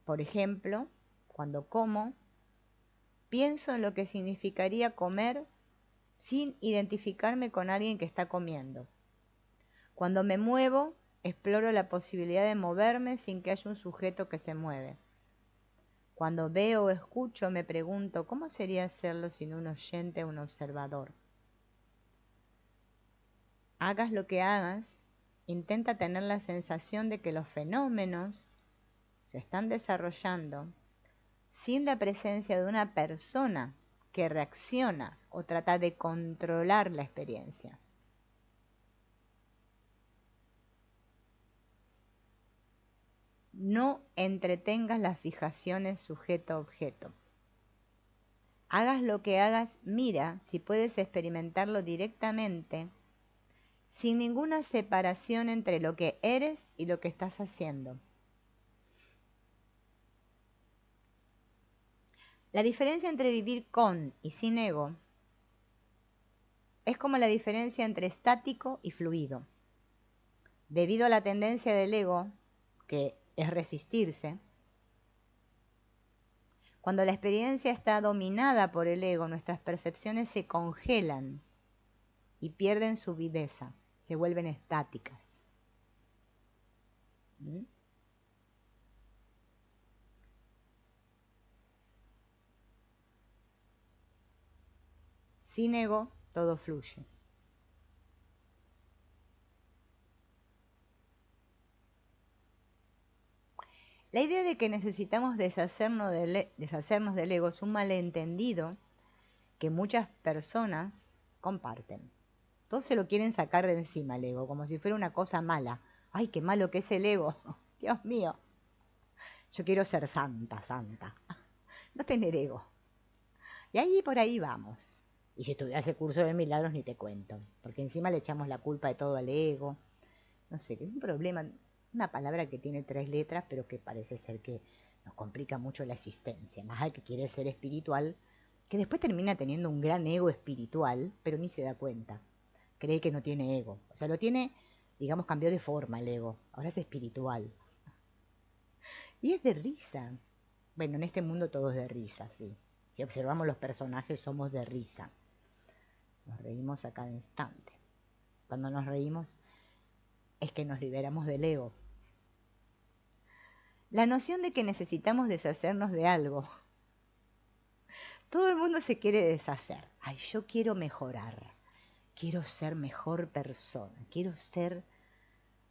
Por ejemplo, cuando como, pienso en lo que significaría comer sin identificarme con alguien que está comiendo. Cuando me muevo, exploro la posibilidad de moverme sin que haya un sujeto que se mueve. Cuando veo o escucho, me pregunto, ¿cómo sería hacerlo sin un oyente o un observador? Hagas lo que hagas, intenta tener la sensación de que los fenómenos se están desarrollando sin la presencia de una persona que reacciona o trata de controlar la experiencia. No entretengas las fijaciones sujeto-objeto. Hagas lo que hagas, mira si puedes experimentarlo directamente sin ninguna separación entre lo que eres y lo que estás haciendo. La diferencia entre vivir con y sin ego es como la diferencia entre estático y fluido. Debido a la tendencia del ego, que es resistirse, cuando la experiencia está dominada por el ego, nuestras percepciones se congelan y pierden su viveza, se vuelven estáticas. ¿Mm? Sin ego, todo fluye. La idea de que necesitamos deshacernos del ego es un malentendido que muchas personas comparten. Todos se lo quieren sacar de encima el ego, como si fuera una cosa mala. ¡Ay, qué malo que es el ego! Dios mío. Yo quiero ser santa, santa. No tener ego. Y ahí por ahí vamos. Y si estudias el curso de milagros ni te cuento. Porque encima le echamos la culpa de todo al ego. No sé, que es un problema. Una palabra que tiene 3 letras, pero que parece ser que nos complica mucho la existencia. Más al que quiere ser espiritual, que después termina teniendo un gran ego espiritual, pero ni se da cuenta. Cree que no tiene ego. O sea, lo tiene, digamos, cambió de forma el ego. Ahora es espiritual. Y es de risa. Bueno, en este mundo todo es de risa, sí. Si observamos los personajes, somos de risa. Nos reímos a cada instante. Cuando nos reímos es que nos liberamos del ego. La noción de que necesitamos deshacernos de algo. Todo el mundo se quiere deshacer. Ay, yo quiero mejorar. Quiero ser mejor persona. Quiero ser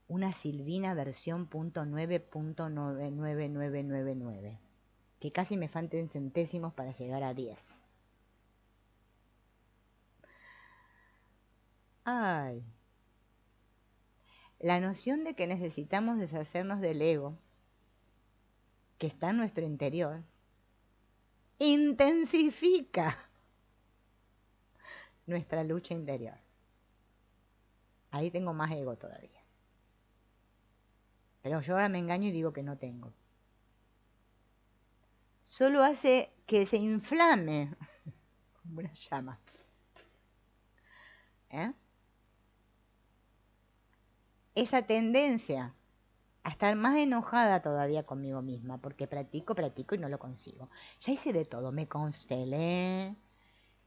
una Silvina versión .9.99999. Que casi me falten centésimos para llegar a 10. Ay. La noción de que necesitamos deshacernos del ego que está en nuestro interior intensifica nuestra lucha interior. Ahí tengo más ego todavía. Pero yo ahora me engaño y digo que no tengo. Solo hace que se inflame como una llama. Esa tendencia a estar más enojada todavía conmigo misma, porque practico y no lo consigo. Ya hice de todo, me constelé,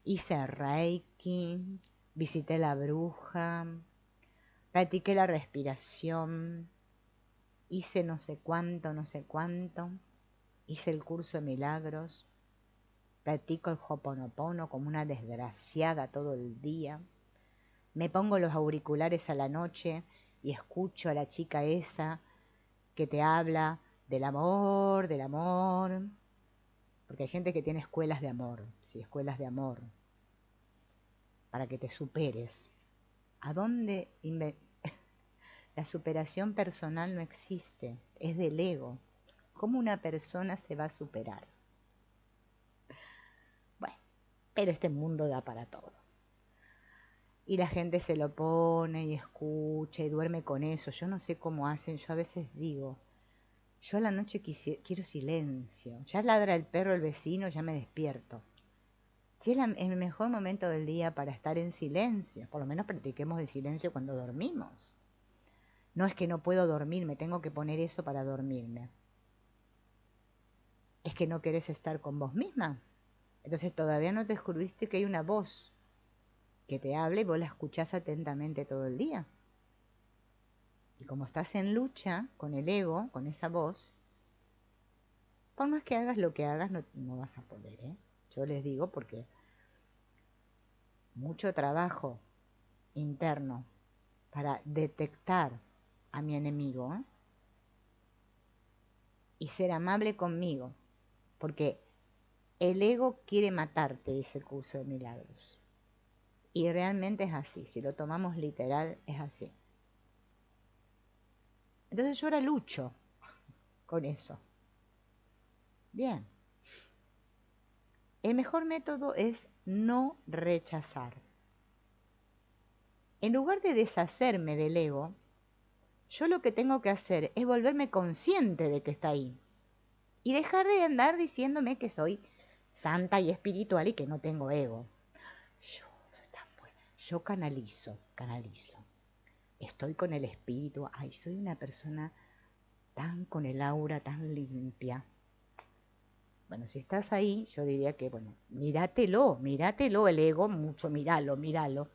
hice Reiki, visité la bruja, practiqué la respiración, hice no sé cuánto, hice el curso de milagros, practico el Ho'oponopono como una desgraciada todo el día, me pongo los auriculares a la noche y escucho a la chica esa que te habla del amor, porque hay gente que tiene escuelas de amor, sí, escuelas de amor, para que te superes. ¿A dónde la superación personal no existe? Es del ego. ¿Cómo una persona se va a superar? Bueno, pero este mundo da para todo. Y la gente se lo pone y escucha y duerme con eso. Yo no sé cómo hacen. Yo a veces digo, yo a la noche quiero silencio. Ya ladra el perro el vecino, ya me despierto. Si es el mejor momento del día para estar en silencio, por lo menos practiquemos el silencio cuando dormimos. No es que no puedo dormir, me tengo que poner eso para dormirme. Es que no querés estar con vos misma. Entonces todavía no te descubriste que hay una voz que te habla y vos la escuchás atentamente todo el día. Y como estás en lucha con el ego, con esa voz, por más que hagas lo que hagas, no vas a poder, ¿eh? Yo les digo porque mucho trabajo interno para detectar a mi enemigo, ¿eh? Y ser amable conmigo, porque el ego quiere matarte, dice el curso de milagros. Y realmente es así, si lo tomamos literal, es así. Entonces yo ahora lucho con eso. Bien. El mejor método es no rechazar. En lugar de deshacerme del ego, yo lo que tengo que hacer es volverme consciente de que está ahí. Y dejar de andar diciéndome que soy santa y espiritual y que no tengo ego. Yo, yo canalizo. Estoy con el espíritu. Ay, soy una persona tan con el aura, tan limpia. Bueno, si estás ahí, yo diría que, bueno, míratelo el ego, mucho, míralo.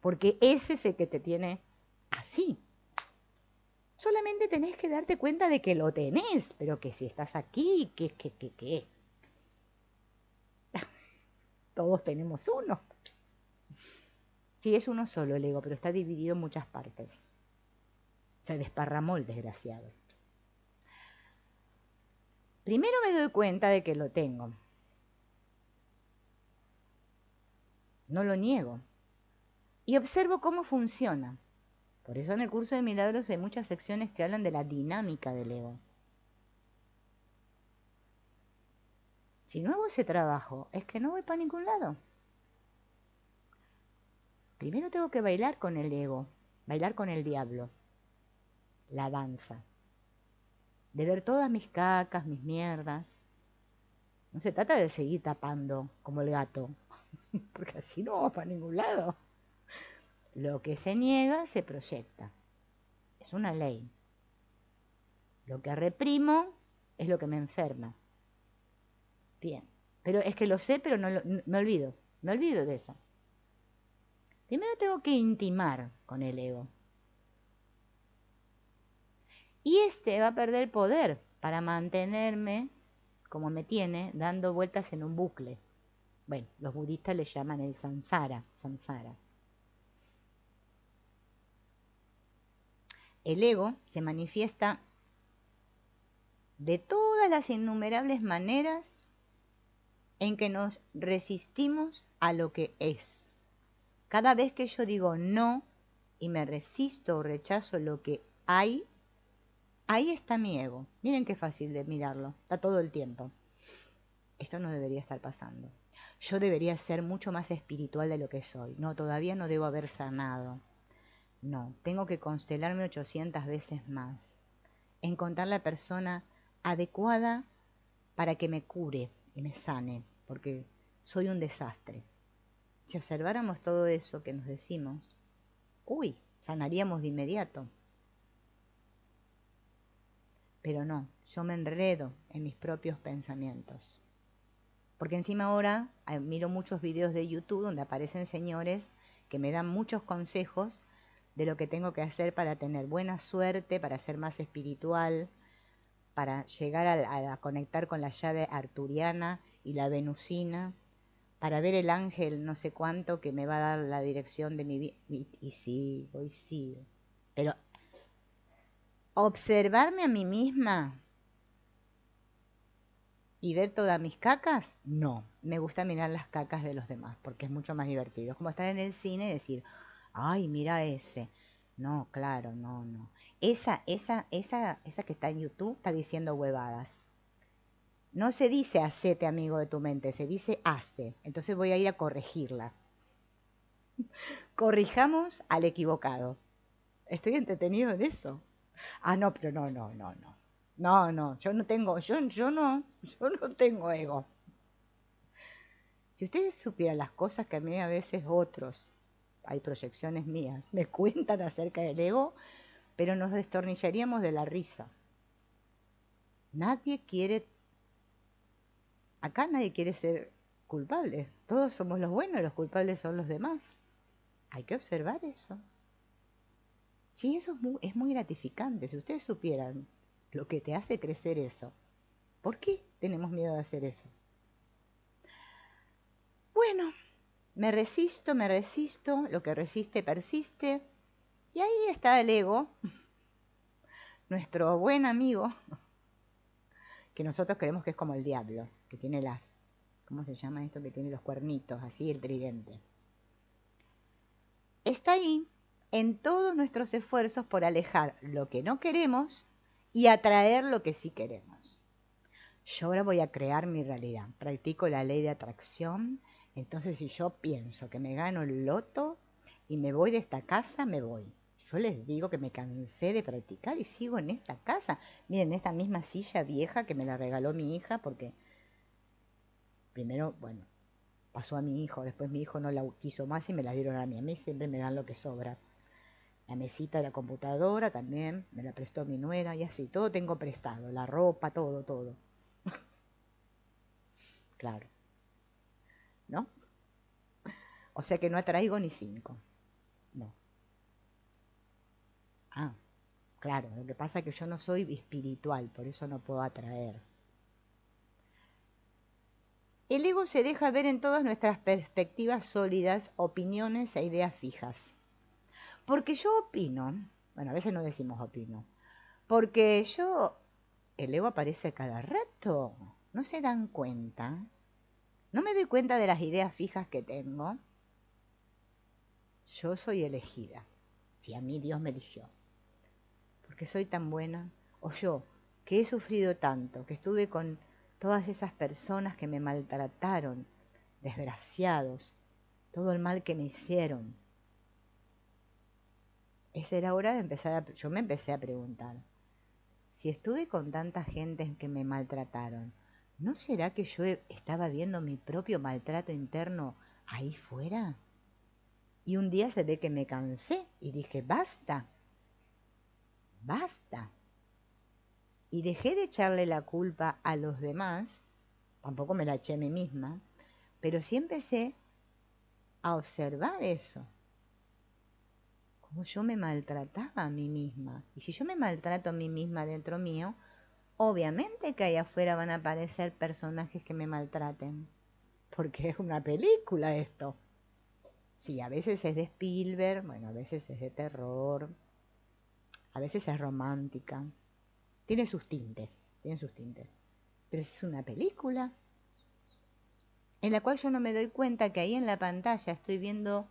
Porque ese es el que te tiene así. Solamente tenés que darte cuenta de que lo tenés, pero que si estás aquí, ¿qué? Todos tenemos uno. Sí, es uno solo el ego, pero está dividido en muchas partes. Se desparramó el desgraciado. Primero me doy cuenta de que lo tengo. No lo niego. Y observo cómo funciona. Por eso en el curso de milagros hay muchas secciones que hablan de la dinámica del ego. Si no hago ese trabajo, es que no voy para ningún lado. Primero tengo que bailar con el ego, bailar con el diablo, la danza. De ver todas mis cacas, mis mierdas. No se trata de seguir tapando como el gato, porque así no vamos para ningún lado. Lo que se niega se proyecta. Es una ley. Lo que reprimo es lo que me enferma. Bien. Pero es que lo sé, pero me olvido. Me olvido de eso. Primero tengo que intimar con el ego. Y este va a perder poder para mantenerme, como me tiene, dando vueltas en un bucle. Bueno, los budistas le llaman el samsara. El ego se manifiesta de todas las innumerables maneras en que nos resistimos a lo que es. Cada vez que yo digo no y me resisto o rechazo lo que hay, ahí está mi ego. Miren qué fácil de mirarlo, está todo el tiempo. Esto no debería estar pasando. Yo debería ser mucho más espiritual de lo que soy. No, todavía no debo haber sanado. No, tengo que constelarme 800 veces más. Encontrar la persona adecuada para que me cure y me sane, porque soy un desastre. Si observáramos todo eso que nos decimos, sanaríamos de inmediato. Pero no, yo me enredo en mis propios pensamientos. Porque encima ahora miro muchos videos de YouTube donde aparecen señores que me dan muchos consejos de lo que tengo que hacer para tener buena suerte, para ser más espiritual, para llegar a conectar con la llave arturiana y la venusina, para ver el ángel no sé cuánto que me va a dar la dirección de mi vida. Y sigo. Pero observarme a mí misma y ver todas mis cacas, no. Me gusta mirar las cacas de los demás porque es mucho más divertido. Es como estar en el cine y decir, ay, mira ese. No, claro, no. Esa que está en YouTube está diciendo huevadas. No se dice hacete amigo de tu mente, se dice hazte. Entonces voy a ir a corregirla. Corrijamos al equivocado. Estoy entretenido en eso. Ah, no, pero no. No, yo no tengo ego. Si ustedes supieran las cosas que a mí a veces otros, hay proyecciones mías, me cuentan acerca del ego, pero nos destornillaríamos de la risa. Acá nadie quiere ser culpable. Todos somos los buenos y los culpables son los demás. Hay que observar eso. Sí, eso es muy gratificante. Si ustedes supieran lo que te hace crecer eso, ¿por qué tenemos miedo de hacer eso? Bueno, me resisto, lo que resiste persiste, y ahí está el ego, nuestro buen amigo, que nosotros creemos que es como el diablo, que tiene ¿cómo se llama esto? Que tiene los cuernitos, así el tridente. Está ahí en todos nuestros esfuerzos por alejar lo que no queremos y atraer lo que sí queremos. Yo ahora voy a crear mi realidad, practico la ley de atracción. Entonces si yo pienso que me gano el loto, y me voy de esta casa, me voy. Yo les digo que me cansé de practicar y sigo en esta casa. Miren, esta misma silla vieja que me la regaló mi hija porque primero, bueno, pasó a mi hijo, después mi hijo no la quiso más y me la dieron a mí. A mí siempre me dan lo que sobra. La mesita de la computadora también me la prestó mi nuera y así, todo tengo prestado, la ropa, todo, todo. Claro, ¿no? O sea que no atraigo ni 5. No. Ah, claro, lo que pasa es que yo no soy espiritual, por eso no puedo atraer. El ego se deja ver en todas nuestras perspectivas sólidas, opiniones e ideas fijas. Porque yo opino, bueno, a veces no decimos opino, porque el ego aparece cada rato, ¿no se dan cuenta? ¿No me doy cuenta de las ideas fijas que tengo? Yo soy elegida, si a mí Dios me eligió, porque soy tan buena, o yo, que he sufrido tanto, que estuve con todas esas personas que me maltrataron, desgraciados, todo el mal que me hicieron. Esa era hora de empezar yo me empecé a preguntar, si estuve con tanta gente que me maltrataron, ¿no será que yo estaba viendo mi propio maltrato interno ahí fuera? Y un día se ve que me cansé y dije, basta, basta. Y dejé de echarle la culpa a los demás, tampoco me la eché a mí misma, pero sí empecé a observar eso, como yo me maltrataba a mí misma. Y si yo me maltrato a mí misma dentro mío, obviamente que allá afuera van a aparecer personajes que me maltraten, porque es una película esto. Sí, a veces es de Spielberg, bueno, a veces es de terror, a veces es romántica. Tiene sus tintes, tiene sus tintes. Pero es una película en la cual yo no me doy cuenta que ahí en la pantalla estoy viendo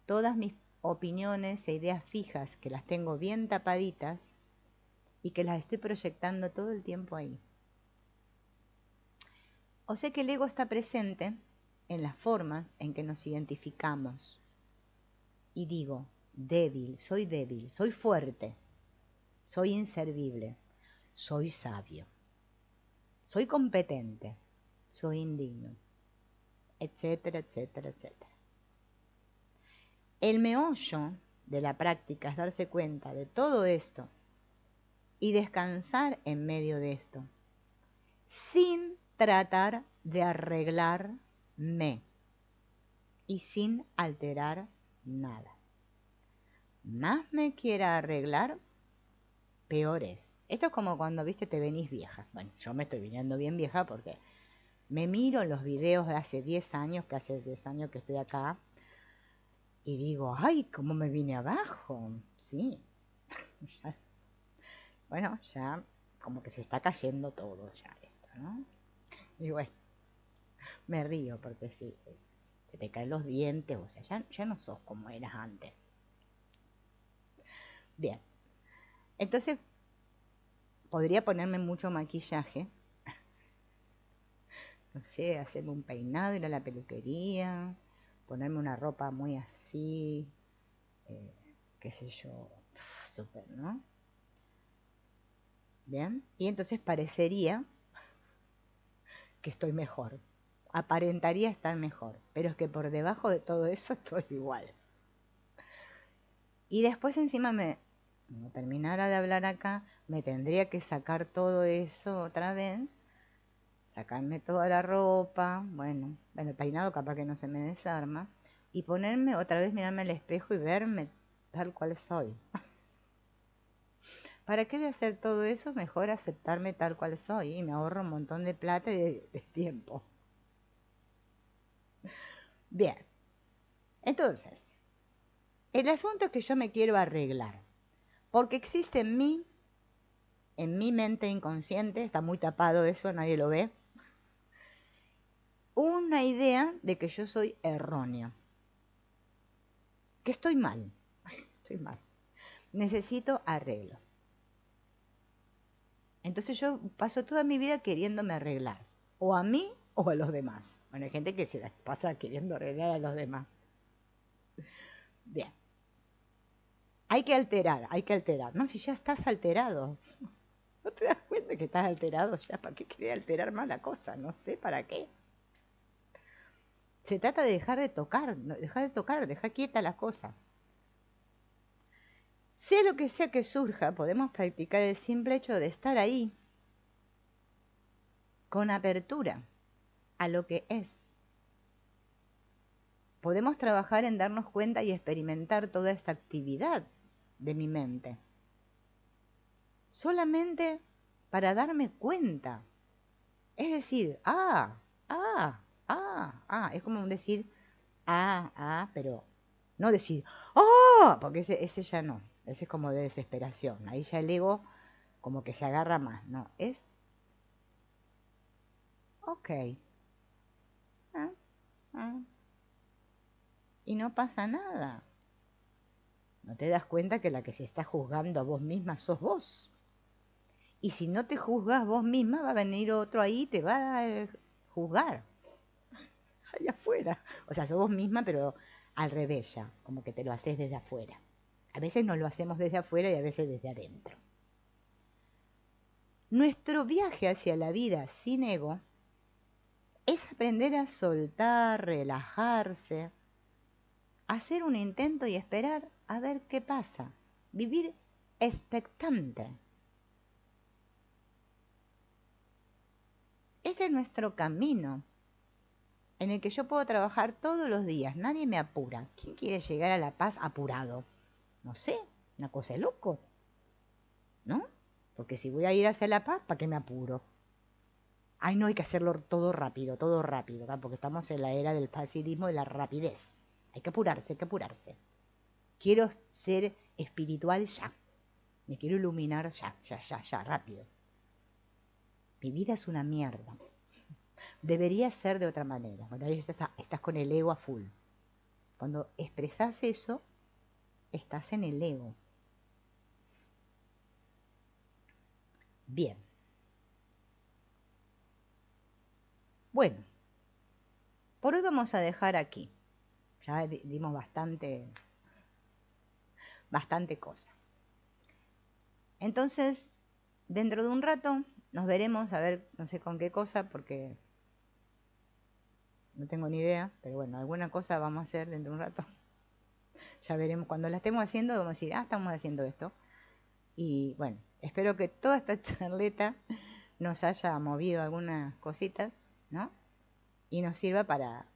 todas mis opiniones e ideas fijas, que las tengo bien tapaditas y que las estoy proyectando todo el tiempo ahí. O sea que el ego está presente en las formas en que nos identificamos. Y digo, débil, soy fuerte, soy inservible, soy sabio, soy competente, soy indigno, etcétera, etcétera, etcétera. El meollo de la práctica es darse cuenta de todo esto y descansar en medio de esto, sin tratar de arreglarme y sin alterar nada. Más me quiera arreglar, peor es. Esto es como cuando, viste, te venís vieja. Bueno, yo me estoy viniendo bien vieja porque me miro los videos de hace 10 años, que hace 10 años que estoy acá, y digo, ay, cómo me vine abajo. Sí. Bueno, ya como que se está cayendo todo ya esto, ¿no? Y bueno, me río porque sí, se te caen los dientes, o sea, ya no sos como eras antes. Bien, entonces podría ponerme mucho maquillaje, no sé, hacerme un peinado, ir a la peluquería, ponerme una ropa muy así, qué sé yo, súper, ¿no? Bien, y entonces parecería que estoy mejor, aparentaría estar mejor, pero es que por debajo de todo eso estoy igual. Y después encima no terminara de hablar acá, me tendría que sacar todo eso otra vez, sacarme toda la ropa, bueno, el peinado capaz que no se me desarma, y ponerme otra vez, mirarme al espejo y verme tal cual soy. ¿Para qué voy a hacer todo eso? Mejor aceptarme tal cual soy y me ahorro un montón de plata y de tiempo. Bien, entonces, el asunto es que yo me quiero arreglar, porque existe en mi mente inconsciente, está muy tapado eso, nadie lo ve, una idea de que yo soy erróneo, que estoy mal, necesito arreglo. Entonces yo paso toda mi vida queriéndome arreglar, o a mí o a los demás. Bueno, hay gente que se la pasa queriendo arreglar a los demás. Bien. Hay que alterar, hay que alterar. No, si ya estás alterado. ¿No te das cuenta que estás alterado ya? ¿Para qué querés alterar más la cosa? No sé para qué. Se trata de dejar de tocar, dejar quieta la cosa. Sea lo que sea que surja, podemos practicar el simple hecho de estar ahí, con apertura a lo que es. Podemos trabajar en darnos cuenta y experimentar toda esta actividad de mi mente. Solamente para darme cuenta. Es decir, es como decir, pero no decir, porque ese ya no, ese es como de desesperación, ahí ya el ego como que se agarra más, no, es, ok, ah, ah, y no pasa nada. No te das cuenta que la que se está juzgando a vos misma sos vos. Y si no te juzgas vos misma, va a venir otro ahí y te va a juzgar. Allá afuera. O sea, sos vos misma, pero al revés ya, como que te lo haces desde afuera. A veces nos lo hacemos desde afuera y a veces desde adentro. Nuestro viaje hacia la vida sin ego es aprender a soltar, relajarse, hacer un intento y esperar a ver qué pasa. Vivir expectante. Ese es nuestro camino, en el que yo puedo trabajar todos los días. Nadie me apura. ¿Quién quiere llegar a la paz apurado? No sé, una cosa de loco, ¿no? Porque si voy a ir hacia la paz, ¿para qué me apuro? Ay, no, hay que hacerlo todo rápido, ¿verdad? Porque estamos en la era del facilismo, de la rapidez. Hay que apurarse, hay que apurarse. Quiero ser espiritual ya. Me quiero iluminar ya, rápido. Mi vida es una mierda. Debería ser de otra manera. Bueno, ahí estás con el ego a full. Cuando expresas eso, estás en el ego. Bien. Bueno, por hoy vamos a dejar aquí. Ya dimos bastante cosa. Entonces, dentro de un rato nos veremos a ver, no sé con qué cosa, porque no tengo ni idea, pero bueno, alguna cosa vamos a hacer dentro de un rato. Ya veremos, cuando la estemos haciendo, vamos a decir, estamos haciendo esto. Y bueno, espero que toda esta charleta nos haya movido algunas cositas, ¿no? Y nos sirva para